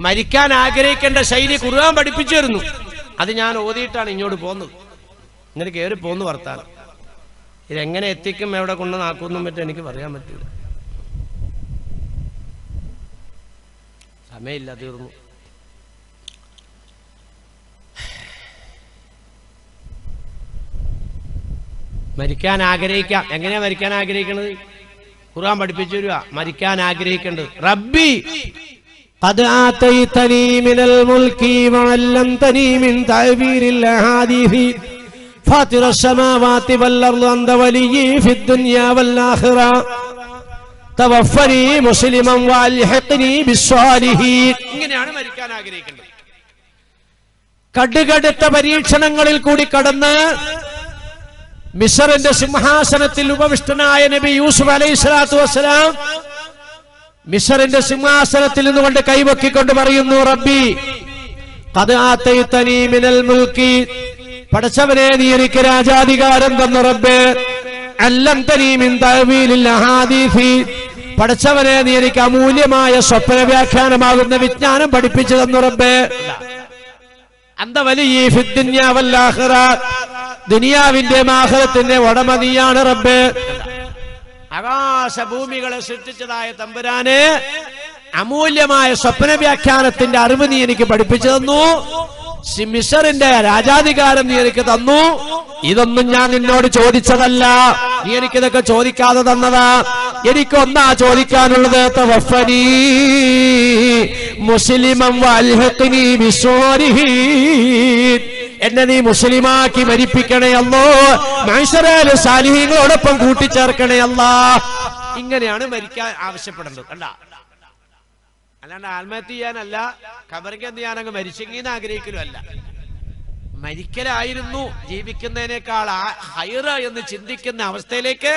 മരിക്കാൻ ആഗ്രഹിക്കേണ്ട ശൈലി ഖുർആൻ പഠിപ്പിച്ചു തരുന്നു. അത് ഞാൻ ഓതിയിട്ടാണ് ഇങ്ങോട്ട് പോകുന്നത്. ഇങ്ങനെ കയറി പോന്നു വർത്താനം. ഇതെങ്ങനെ എത്തിക്കും, എവിടെ കൊണ്ട് നാക്കുന്നും പറ്റും എനിക്ക് പറയാൻ പറ്റില്ല. സമയമില്ല, തീർന്നു. മരിക്കാൻ ആഗ്രഹിക്കാം. എങ്ങനെയാ മരിക്കാൻ ആഗ്രഹിക്കണത്? ഖുർആൻ പഠിപ്പിച്ചു തരുക. മരിക്കാൻ ആഗ്രഹിക്കേണ്ടത് റബ്ബി ഖദ് ആതൈതനി മിനൽ മുൽക്കി വഅല്ലംതനി മിൻ തഅവീരിൽ അഹാദീസി ഫാത്തിറസ് സമാവാതി വൽ അർളി അൻത വലിയ്യി ഫിദ് ദുനിയാ വൽ ആഖിറ തവഫനി മുസ്ലിമൻ വഅൽഹിഖ്നി ബിസ്സാലിഹീൻ. ഇങ്ങനെയാണ് മരിക്കാൻ ആഗ്രഹിക്കേണ്ടത്. കടുകടുത്ത പരീക്ഷണങ്ങളിൽ കൂടി കടന്ന് മിസ്റിന്റെ സിംഹാസനത്തിൽ ഉപവിഷ്ടനായ നബി യൂസുഫ് അലൈഹിസ്സലാത്തു വസ്സലാം മിസ്റിന്റെ സിംഹാസനത്തിൽ നിന്നുകൊണ്ട് കൈവക്കിക്കൊണ്ട് പറയുന്നു, റബ്ബി ഖദ് ആതൈതനി മിനൽ മുൽക്കി, പടച്ചവനെ നീ എനിക്ക് രാജാധികാരം തന്നു റബ്ബേ. അല്ലംതനി മിൻ തഅവീലിൽ അഹാദീസി, പടച്ചവനെ നീ എനിക്ക് അമൂല്യമായ സ്വപ്ന വ്യാഖ്യാനമാകുന്ന വിജ്ഞാനം പഠിപ്പിച്ചു തന്നു റബ്ബേ. അന്ത വലിയ്യി ഫിദ് ദുനിയാ വൽ ആഖിറ, ദുനിയാവിന്റെ ആഖിറത്തിന്റെ ഉടമ നീയാണ് റബ്ബേ. ആകാശഭൂമികളെ സൃഷ്ടിച്ചതായ തമ്പുരാനെ, അമൂല്യമായ സ്വപ്ന വ്യാഖ്യാനത്തിന്റെ അറിവ് നീ എനിക്ക് പഠിപ്പിച്ചു തന്നു. മിസ്റിന്റെ രാജാധികാരം നീ എനിക്ക് തന്നു. ഇതൊന്നും ഞാൻ നിന്നോട് ചോദിച്ചതല്ല, നീ എനിക്കിതൊക്കെ ചോദിക്കാതെ തന്നതാ. എനിക്കൊന്നാ ചോദിക്കാനുള്ളത്, തവഫനി മുസ്ലിമൻ വഅൽഹിഖ്നി ബിസ്സാലിഹീൻ, എന്നെ നീ മുസ്ലിമാക്കി മരിപ്പിക്കണേ അല്ലോ, മഹ്ശറയിലെ സാലിഹീങ്ങളോടൊപ്പം കൂട്ടിച്ചേർക്കണേ അല്ലാ. ഇങ്ങനെയാണ് മരിക്കാൻ ആവശ്യപ്പെടേണ്ടത്. കണ്ട, അല്ലാണ്ട് ആത്മഹത്യ ചെയ്യാനല്ല, ഖബറിക്ക് എന്ത് ചെയ്യാനങ്ങ് മരിച്ചെങ്കിന്ന് ആഗ്രഹിക്കലുമല്ല. മരിക്കലായിരുന്നു ജീവിക്കുന്നതിനേക്കാൾ ഹൈറ് എന്ന് ചിന്തിക്കുന്ന അവസ്ഥയിലേക്ക്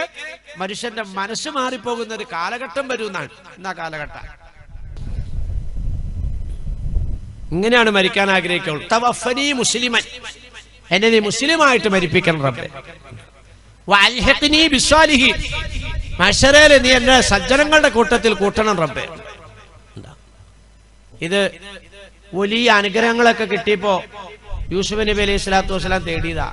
മനുഷ്യന്റെ മനസ്സ് മാറിപ്പോകുന്ന ഒരു കാലഘട്ടം വരുമെന്നാണ് ഇന്നാ കാലഘട്ടം. ഇങ്ങനെയാണ് മരിക്കാൻ ആഗ്രഹിക്കുള്ളൂ. തവഫനി മുസ്ലിമൻ, എന്നെ നീ മുസ്ലിമായിട്ട് മരിപ്പിക്കണം റബ്ബേ. വഅൽഹിഖ്നി ബിസ്സാലിഹീൻ, മഹ്ശറയിൽ നീ എന്നെ സജ്ജനങ്ങളുടെ കൂട്ടത്തിൽ കൂട്ടണം റബ്ബേ. ഇത് വലിയ അനുഗ്രഹങ്ങളൊക്കെ കിട്ടിയപ്പോ യൂസുഫ് നബി അലൈഹി സ്വലാത്തു വസ്സലാം തേടിയതാ.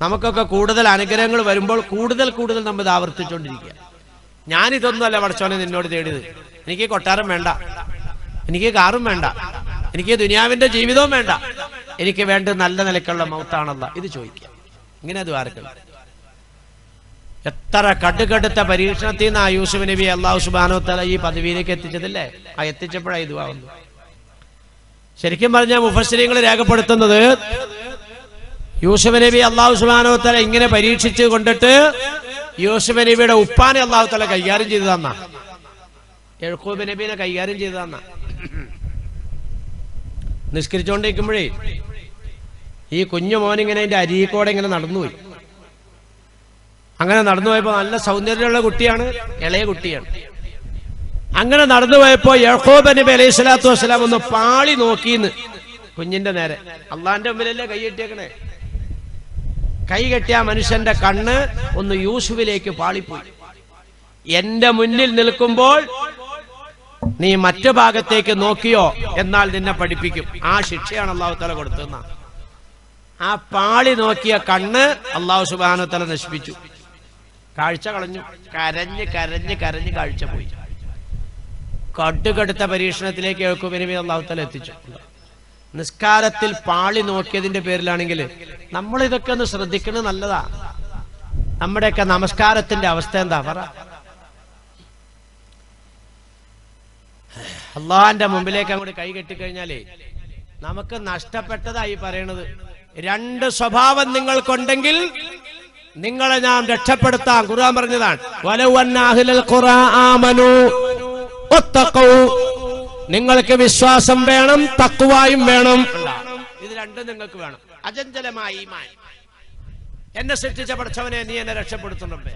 നമുക്കൊക്കെ കൂടുതൽ അനുഗ്രഹങ്ങൾ വരുമ്പോൾ കൂടുതൽ കൂടുതൽ നമ്മൾ ആവർത്തിച്ചുകൊണ്ടിരിക്കുക. ഞാനിതൊന്നുമല്ല പടച്ചോനെ നിന്നോട് തേടിയത്. എനിക്ക് കൊട്ടാരം വേണ്ട, എനിക്ക് കാറും വേണ്ട, എനിക്ക് ദുനിയാവിന്റെ ജീവിതവും വേണ്ട, എനിക്ക് വേണ്ട നല്ല നിലക്കുള്ള മൗത്താണല്ല, ഇത് ചോദിക്കുക. ഇങ്ങനെ അത് ആർക്കും എത്ര കടുകടുത്ത പരീക്ഷണത്തിൽ നിന്ന് ആ യൂസുഫ് നബി അല്ലാഹു സുബ്ഹാനഹു വ തആല ഈ പദവിയിലേക്ക് എത്തിച്ചതില്ലേ? ആ എത്തിച്ചപ്പോഴാണ് ഇത് ആവുന്നത്. ശരിക്കും പറഞ്ഞാൽ മുഫസ്സിരീങ്ങൾ രേഖപ്പെടുത്തുന്നത്, യൂസുഫ് നബി അല്ലാഹു സുബ്ഹാനഹു വ തആല ഇങ്ങനെ പരീക്ഷിച്ച് കൊണ്ടിട്ട് യൂസുഫ് നബിയുടെ ഉപ്പാനെ അല്ലാഹു തആല കൈകാര്യം ചെയ്തു തന്ന, യഅ്ഖൂബ് നബിനെ കൈകാര്യം ചെയ്തു തന്ന. നിസ്കരിച്ചുകൊണ്ടിരിക്കുമ്പോഴേ ഈ കുഞ്ഞു മോനിങ്ങനെ അതിന്റെ അരികോടെ ഇങ്ങനെ നടന്നുപോയി. അങ്ങനെ നടന്നുപോയപ്പോ നല്ല സൗന്ദര്യമുള്ള കുട്ടിയാണ്, ഇളയ കുട്ടിയാണ്. അങ്ങനെ നടന്നുപോയപ്പോ യഅ്ഖൂബ് നബി അലൈഹി സ്വലാത്തു വസ്സലാം ഒന്ന് പാളി നോക്കിന്ന് കുഞ്ഞിന്റെ നേരെ. അള്ളാന്റെ മുമ്പിലല്ലേ കൈയിട്ടേക്കണേ. കൈകെട്ടിയ മനുഷ്യന്റെ കണ്ണ് ഒന്ന് യൂസുഫിലേക്ക് പാളിപ്പോയി. എന്റെ മുന്നിൽ നിൽക്കുമ്പോൾ നീ മറ്റു ഭാഗത്തേക്ക് നോക്കിയോ എന്നാൽ നിന്നെ പഠിപ്പിക്കും. ആ ശിക്ഷയാണ് അല്ലാഹു തആല കൊടുത്തതെന്ന. ആ പാളി നോക്കിയ കണ്ണ് അല്ലാഹു സുബ്ഹാനഹു വ തആല നശിപ്പിച്ചു, കാഴ്ച കളഞ്ഞു. കരഞ്ഞ് കരഞ്ഞ് കരഞ്ഞ് കാഴ്ച പോയി. കടുകടുത്ത പരീക്ഷണത്തിലേക്ക് യഹൂബിനെ അല്ലാഹു തആല എത്തിച്ചു. നിസ്കാരത്തിൽ പാളി നോക്കിയതിന്റെ പേരിലാണെങ്കിൽ നമ്മൾ ഇതൊക്കെ ഒന്ന് ശ്രദ്ധിക്കുന്നത് നല്ലതാ. നമ്മുടെയൊക്കെ നമസ്കാരത്തിന്റെ അവസ്ഥ എന്താ പറ? അള്ളാന്റെ മുമ്പിലേക്ക് അങ്ങോട്ട് കൈ കെട്ടിക്കഴിഞ്ഞാലേ നമുക്ക് നഷ്ടപ്പെട്ടതായി പറയണത്. രണ്ട് സ്വഭാവം നിങ്ങൾക്കുണ്ടെങ്കിൽ നിങ്ങളെ ഞാൻ രക്ഷപ്പെടുത്താം. ഖുർആൻ പറഞ്ഞതാണ്, വലൗ അന്ന അഹ്ലൽ ഖുറാ ആമനൂ വത്തഖൂ. നിങ്ങൾക്ക് വിശ്വാസം വേണം, തഖ്വായും വേണം. ഇത് രണ്ടും നിങ്ങൾക്ക് വേണം. അചഞ്ചലമായ ഈമാൻ. എന്നെ സൃഷ്ടിച്ച പടച്ചവനെ നീ എന്നെ രക്ഷപ്പെടുത്തും റബ്ബേ,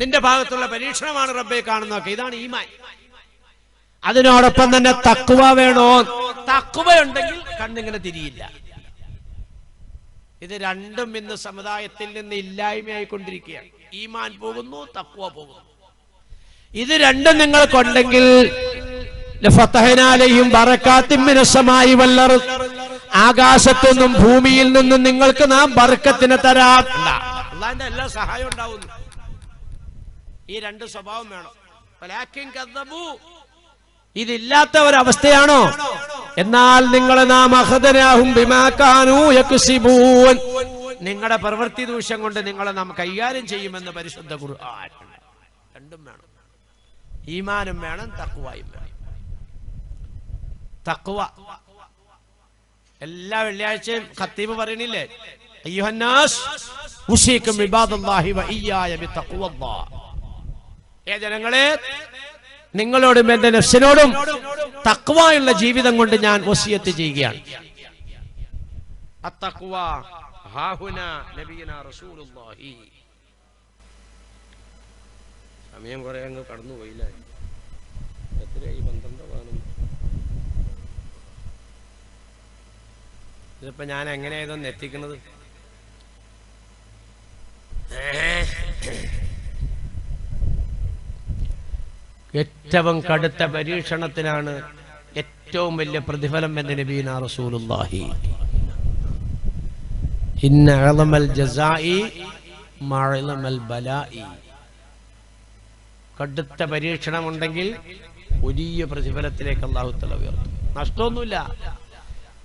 നിന്റെ ഭാഗത്തുള്ള പരീക്ഷണമാണ് റബ്ബേ കാണുന്നതൊക്കെ. ഇതാണ് ഈമാൻ. അതിനോടൊപ്പം തന്നെ തഖ്വ വേണോ? തഖ്വ ഉണ്ടെങ്കിൽ കണ്ണിങ്ങനെ തിരിയില്ല. ഇത് രണ്ടും ഇന്ന് സമുദായത്തിൽ നിന്ന് ഇല്ലായ്മയായിക്കൊണ്ടിരിക്കുകയാണ്. ഈമാൻ പോകുന്നു, തഖ്വ പോകുന്നു. ഇത് രണ്ടും നിങ്ങൾക്കുണ്ടെങ്കിൽ ആകാശത്തു നിന്നും ഭൂമിയിൽ നിന്നും നിങ്ങൾക്ക് നാം ബർക്കത്തിനെ തരാം. അല്ലാഹുവിന്റെ എല്ലാ സഹായം ഉണ്ടാവുന്നു. ഈ രണ്ട് സ്വഭാവം വേണം. ഇതില്ലാത്ത ഒരവസ്ഥയാണോ? എന്നാൽ നിങ്ങളെ നാം അഖദനാഹും ബിമാ കാനൂ യക്സിബൂൻ. നിങ്ങളുടെ പ്രവൃത്തി ദൂഷ്യം കൊണ്ട് നിങ്ങളെ നാം കൈകാര്യം ചെയ്യുമെന്ന് പരിശുദ്ധ ഖുർആൻ. രണ്ടും വേണം. ഈമാനും വേണം, തഖ്വയും വേണം. തഖ്വ എല്ലാ വെള്ളിയാഴ്ചയും ഖത്തീബ് പറയണില്ലേ, അയ്യുഹന്നാസ് ഉസീകും ഇബാദല്ലാഹി വ ഇയ്യായ ബിത്തഖ്വല്ലാഹ്. ജനങ്ങളെ, നിങ്ങളോടും എന്റെ നഫ്സിനോടും തഖ്വയുള്ള ജീവിതം കൊണ്ട് ഞാൻ വസിയത്ത് ചെയ്യുകയാണ്. അത്തഖ്വ ഹാഹുനാ നബിയുനാ റസൂലുള്ളാഹി. സമയം കുറെ അങ്ങ് കടന്നുപോയില്ല. എത്രയായി? 12 ഇതിപ്പോ ഞാൻ എങ്ങനെയാ ഇതൊന്ന് എത്തിക്കുന്നത്? ഏറ്റവും കടുത്ത പരീക്ഷണത്തിനാണ് ഏറ്റവും വലിയ പ്രതിഫലം എന്ന് നബീന റസൂലുള്ളാഹി. ഇന്ന അഅ്ളമൽ ജസാഇ മഅ്ളമൽ ബലാഇ. കടുത്ത പരീക്ഷണം ഉണ്ടെങ്കിൽ വലിയ പ്രതിഫലത്തിലേക്ക് അല്ലാഹു തആല ഉയർത്തും. നഷ്ടമൊന്നുമില്ല.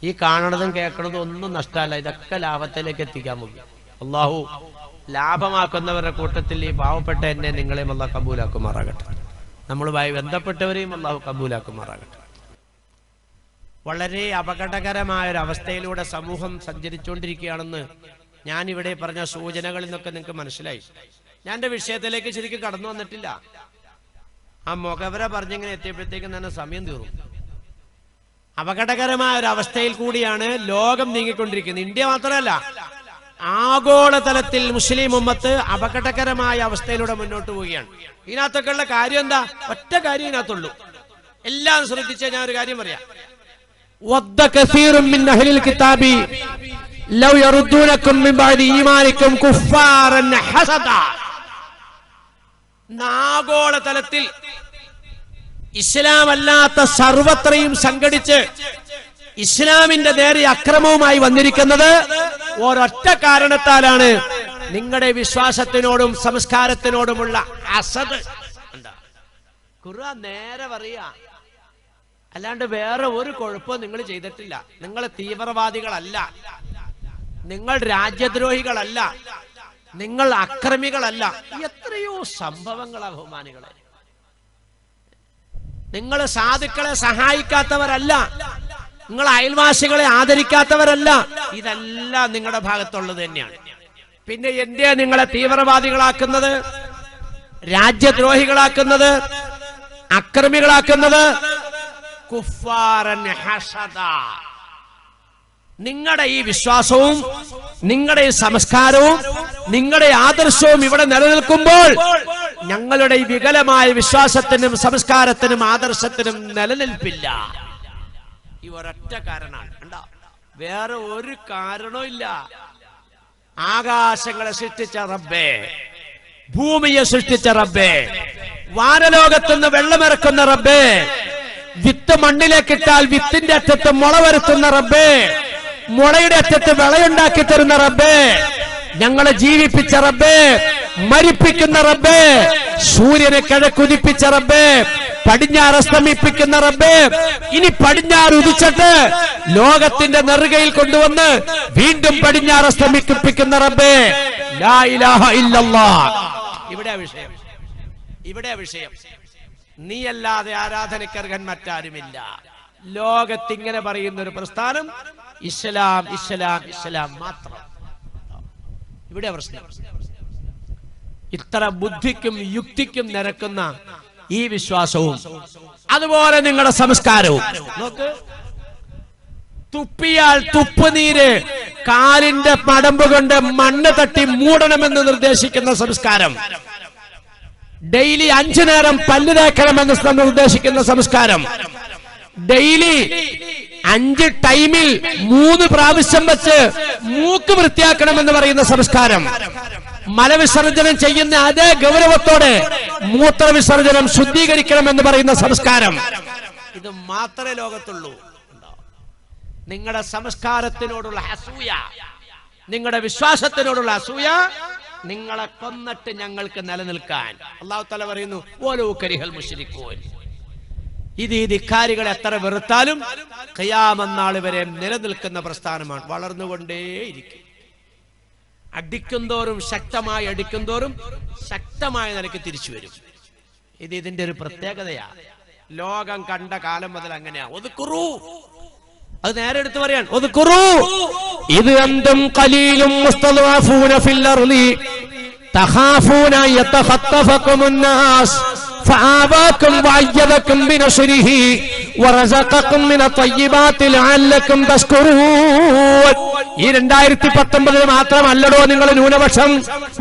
ഈ കാണണതും കേൾക്കണതും ഒന്നും നഷ്ടമല്ല. ഇതൊക്കെ ലാഭത്തിലേക്ക് എത്തിക്കാൻ പോകും. അല്ലാഹു ലാഭമാക്കുന്നവരുടെ കൂട്ടത്തിൽ ഈ പാവപ്പെട്ട എന്നെ നിങ്ങളെയും അല്ലാഹു കബൂലാക്കുമാറാകട്ടെ. നമ്മളുമായി ബന്ധപ്പെട്ടവരെയും അല്ലാഹു കബൂലാക്കുമാറാകട്ടെ. വളരെ അപകടകരമായ ഒരു അവസ്ഥയിലൂടെ സമൂഹം സഞ്ചരിച്ചുകൊണ്ടിരിക്കുകയാണെന്ന് ഞാൻ ഇവിടെ പറഞ്ഞ സൂചനകളിൽ നിന്നൊക്കെ നിങ്ങൾക്ക് മനസ്സിലായി. ഞാൻ എന്റെ വിഷയത്തിലേക്ക് ശരിക്കും കടന്നു വന്നിട്ടില്ല. ആ മുഖവര പറഞ്ഞിങ്ങനെ എത്തിയപ്പോഴത്തേക്കും തന്നെ സമയം തീർന്നു. അപകടകരമായ ഒരു അവസ്ഥയിൽ കൂടിയാണ് ലോകം നീങ്ങിക്കൊണ്ടിരിക്കുന്നത്. ഇന്ത്യ മാത്രമല്ല, ആഗോളതലത്തിൽ മുസ്ലിം ഉമ്മത്ത് അപകടകരമായ അവസ്ഥയിലൂടെ മുന്നോട്ട് പോവുകയാണ്. ഇതിനകത്തൊക്കെ ഉള്ള കാര്യം എന്താ? ഒറ്റ കാര്യം ഇതിനകത്തുള്ളൂ. എല്ലാം ശ്രദ്ധിച്ച ഞാൻ ഒരു കാര്യം പറയാം. വദ്ദ കസീറും മിൻ അഹ്ലിൽ കിതാബി ലൗ യറുദ്ദൂനകും മിൻ ബഅദി ഈമാനികും കുഫാറൻ ഹസദാ. ആഗോളതലത്തിൽ ഇസ്ലാം അല്ലാത്ത സർവത്രയും സംഘടിച്ച് ഇസ്ലാമിന്റെ നേരെ അക്രമവുമായി വന്നിരിക്കുന്നത് ഒരൊറ്റ കാരണത്താലാണ്. നിങ്ങളുടെ വിശ്വാസത്തിനോടും സംസ്കാരത്തിനോടുമുള്ള അസദ്. ഖുർആൻ നേരെ പറയാ, അല്ലാണ്ട് വേറെ ഒരു കുഴപ്പവും നിങ്ങൾ ചെയ്തിട്ടില്ല. നിങ്ങൾ തീവ്രവാദികളല്ല, നിങ്ങൾ രാജ്യദ്രോഹികളല്ല, നിങ്ങൾ അക്രമികളല്ല. എത്രയോ സംഭവങ്ങളാ ബഹുമാനികളെ. നിങ്ങൾ സാധുക്കളെ സഹായിക്കാത്തവരല്ല, നിങ്ങൾ അയൽവാസികളെ ആദരിക്കാത്തവരല്ല. ഇതെല്ലാം നിങ്ങളുടെ ഭാഗത്തുള്ളത് തന്നെയാണ്. പിന്നെ എന്തിനാ നിങ്ങളെ തീവ്രവാദികളാക്കുന്നത്, രാജ്യദ്രോഹികളാക്കുന്നത്, അക്രമികളാക്കുന്നത്? കുഫാറൻ ഹസദാ. നിങ്ങളുടെ ഈ വിശ്വാസവും നിങ്ങളുടെ ഈ സംസ്കാരവും നിങ്ങളുടെ ആദർശവും ഇവിടെ നിലനിൽക്കുമ്പോൾ ഞങ്ങളുടെ ഈ വികലമായ വിശ്വാസത്തിനും സംസ്കാരത്തിനും ആദർശത്തിനും നിലനിൽപ്പില്ല. ഈ ഒരൊറ്റ കാരണമാണ്. വേറെ ഒരു കാരണവും ഇല്ല. ആകാശങ്ങളെ സൃഷ്ടിച്ച റബ്ബേ, ഭൂമിയെ സൃഷ്ടിച്ച റബ്ബേ, വാനലോകത്തുനിന്ന് വെള്ളമിറക്കുന്ന റബ്ബേ, വിത്ത് മണ്ണിലേക്കിട്ടാൽ വിത്തിന്റെ അറ്റത്ത് മുള വരുത്തുന്ന റബ്ബേ, മുളയുടെ അറ്റത്ത് വിളയുണ്ടാക്കി തരുന്ന റബ്ബേ, ഞങ്ങളെ ജീവിപ്പിച്ച റബ്ബേ, മരിപ്പിക്കുന്ന റബ്ബേ, സൂര്യനെ കിഴക്കുദിപ്പിച്ച റബ്ബേ, പടിഞ്ഞാറ് അസ്തമിപ്പിക്കുന്ന റബ്ബേ, ഇനി പടിഞ്ഞാറ് ഉദിച്ചിട്ട് ലോകത്തിന്റെ നെറുകയിൽ കൊണ്ടുവന്ന് വീണ്ടും പടിഞ്ഞാറ് അസ്തമിപ്പിക്കുന്ന റബ്ബേ, ലാ ഇലാഹ ഇല്ലല്ലാഹ്. ഇവിടെ വിഷയം നീയല്ലാതെ ആരാധനക്കർഹൻ മറ്റാരുമില്ല. ലോകത്തിങ്ങനെ പറയുന്ന ഒരു പ്രസ്ഥാനം ഇസ്ലാം ഇസ്ലാം ഇസ്ലാം മാത്രം. ഇവിടെ പ്രശ്നം. ഇത്ര ബുദ്ധിക്കും യുക്തിക്കും നിരക്കുന്ന ഈ വിശ്വാസവും അതുപോലെ നിങ്ങളുടെ സംസ്കാരവും നോക്ക്. തുപ്പിയാൽ തുപ്പുനീര് കാലിന്റെ മടമ്പ് കൊണ്ട് മണ്ണ് തട്ടി മൂടണമെന്ന് നിർദ്ദേശിക്കുന്ന സംസ്കാരം, ഡെയിലി 5 നേരം പല്ല് തേക്കണമെന്ന് നിർദ്ദേശിക്കുന്ന സംസ്കാരം, ഡെയിലി 5 ടൈമിൽ 3 പ്രാവശ്യം വെച്ച് മൂക്ക് വൃത്തിയാക്കണമെന്ന് പറയുന്ന സംസ്കാരം, മലവിസർജനം ചെയ്യുന്ന അതേ ഗൗരവത്തോടെ മൂത്രവിസർജനം ശുദ്ധീകരിക്കണമെന്ന് പറയുന്ന സംസ്കാരം, ഇത് മാത്രമേ ലോകത്തുള്ളൂ. നിങ്ങളുടെ സംസ്കാരത്തിനോടുള്ള അസൂയ, നിങ്ങളുടെ വിശ്വാസത്തിനോടുള്ള അസൂയ നിങ്ങളെ കൊന്നിട്ട് ഞങ്ങൾക്ക് നിലനിൽക്കാൻ. അല്ലാഹു തആല പറയുന്നു വലൗ കരിഹൽ മുശ്രികൂൻ. ഇത് ഈ ധിക്കാരികളെ എത്ര വെറുത്താലും ഖിയാമത്ത് നാൾ വരെ നിലനിൽക്കുന്ന പ്രസ്ഥാനമാണ്, വളർന്നുകൊണ്ടേയിരിക്കും. അടിക്കുന്തോറും ശക്തമായി അടിക്കുന്തോറും ശക്തമായ നിലയ്ക്ക് തിരിച്ചു വരും. ഇത് ഇതിന്റെ ഒരു പ്രത്യേകതയാ. ലോകം കണ്ട കാലം മുതൽ അങ്ങനെയാ. ഒതുക്കുറു, അത് നേരെ എടുത്ത് പറയാൻ. ഒതുക്കുറു ഇത് അന്തും ഖലീലും മുസ്തദഅഫൂന ഫിൽ അർളി തഖാഫൂന യതഖത്തഫകുമുൻ നാസ് ഫആബാകും വഅയ്യദകും ബിനസ്രിഹി വറസഖകും മിന തയ്യിബാതി ലഅല്ലകും തസ്കുറൂൻ. ഈ 2019 മാത്രമല്ലടോ നിങ്ങൾ ന്യൂനപക്ഷം.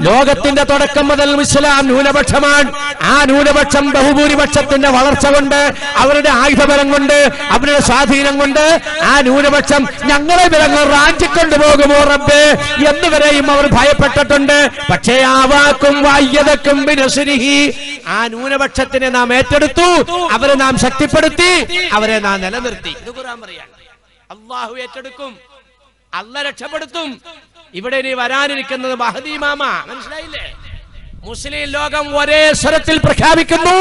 ലോകത്തിന്റെ തുടക്കം മുതൽ ഇസ്ലാം ന്യൂനപക്ഷമാണ്. ആ ന്യൂനപക്ഷം ബഹുഭൂരിപക്ഷത്തിന്റെ വളർച്ച കൊണ്ട്, അവരുടെ ആയുധബലം കൊണ്ട്, അവരുടെ സ്വാധീനം കൊണ്ട് ആ ന്യൂനപക്ഷം ഞങ്ങളെ വിലങ്ങൾ റാഞ്ചിക്കൊണ്ടു പോകുമോ റബ്ബേ എന്നുവരെയും അവർ ഭയപ്പെട്ടിട്ടുണ്ട്. പക്ഷേ ആവാക്കും വഅയ്യദകും ബിനസ്രിഹി, ആ ന്യൂനപക്ഷത്തിനെ നാം ഏറ്റെടുത്തു, അവരെ നാം ശക്തിപ്പെടുത്തി, അവരെ നാം നിലനിർത്തി. ഇത് ഖുർആൻ പറയാണ്. അല്ലാഹു ഏറ്റെടുക്കും, അല്ലാഹു രക്ഷപ്പെടുത്തും. ഇവിടെ ഇനി വരാനിരിക്കുന്നത് മഹദി ഇമാമ. മനസ്സിലായില്ലേ? മുസ്ലിം ലോകം ഒരേ സ്വരത്തിൽ പ്രഖ്യാപിക്കുന്നു,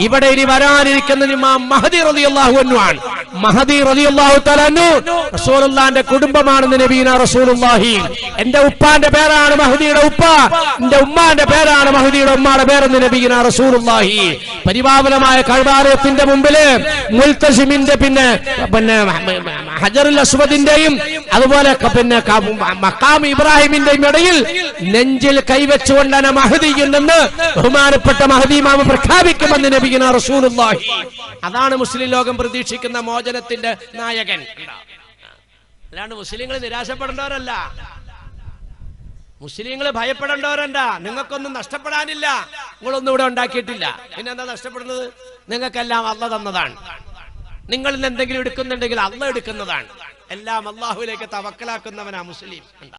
ഇവിടെ ഇനി വരാനിരിക്കുന്ന ഇമാം മഹദി റളിയല്ലാഹു അൻഹു ആണ്. മഹദി റളിയല്ലാഹു തആല അൻഹു റസൂലുള്ളാഹിന്റെ കുടുംബമാണെന്ന് നബീന റസൂലുള്ളാഹി. എന്റെ ഉപ്പാന്റെ പേരാണ് മഹദിയുടെ ഉപ്പ, എന്റെ ഉമ്മാന്റെ പേരാണ് മഹദിയുടെ ഉമ്മാന്റെ പേരെന്ന് നബീന റസൂലുള്ളാഹി. പരിപാവനമായ കഅബാലയത്തിന്റെ മുമ്പില് മുൽതസിമിന്റെ പിന്നെ ഹജറുൽ അസ്വദിന്റെയും അതുപോലെ പിന്നെ മഖാം ഇബ്രാഹിമിന്റെയും ഇടയിൽ നെഞ്ചിൽ കൈവച്ചുകൊണ്ടാണ് മഹദി എന്ന് ബഹുമാനപ്പെട്ട മഹദി ഇമാം പ്രഖ്യാപിക്കുമെന്ന് നബിയുന റസൂലുള്ളാഹി. അതാണ് മുസ്ലിം ലോകം പ്രതീക്ഷിക്കുന്ന മോചനത്തിന്റെ നായകൻ. അല്ലാണ്ട് മുസ്ലിങ്ങൾ നിരാശപ്പെടേണ്ടവരല്ല, മുസ്ലിങ്ങൾ ഭയപ്പെടേണ്ടവരല്ല. നിങ്ങൾക്കൊന്നും നഷ്ടപ്പെടാനില്ല, നിങ്ങളൊന്നും ഇവിടെ ഉണ്ടാക്കിയിട്ടില്ല. പിന്നെ എന്താ നഷ്ടപ്പെടുന്നത്? നിങ്ങൾക്കെല്ലാം അല്ലാഹു തന്നതാണ്. നിങ്ങൾ ഇന്ന് എന്തെങ്കിലും എടുക്കുന്നുണ്ടെങ്കിൽ അല്ലാഹു എടുക്കുന്നതാണ്. എല്ലാം അല്ലാഹുവിലേക്ക് തവക്കലാക്കുന്നവനാ മുസ്ലിം.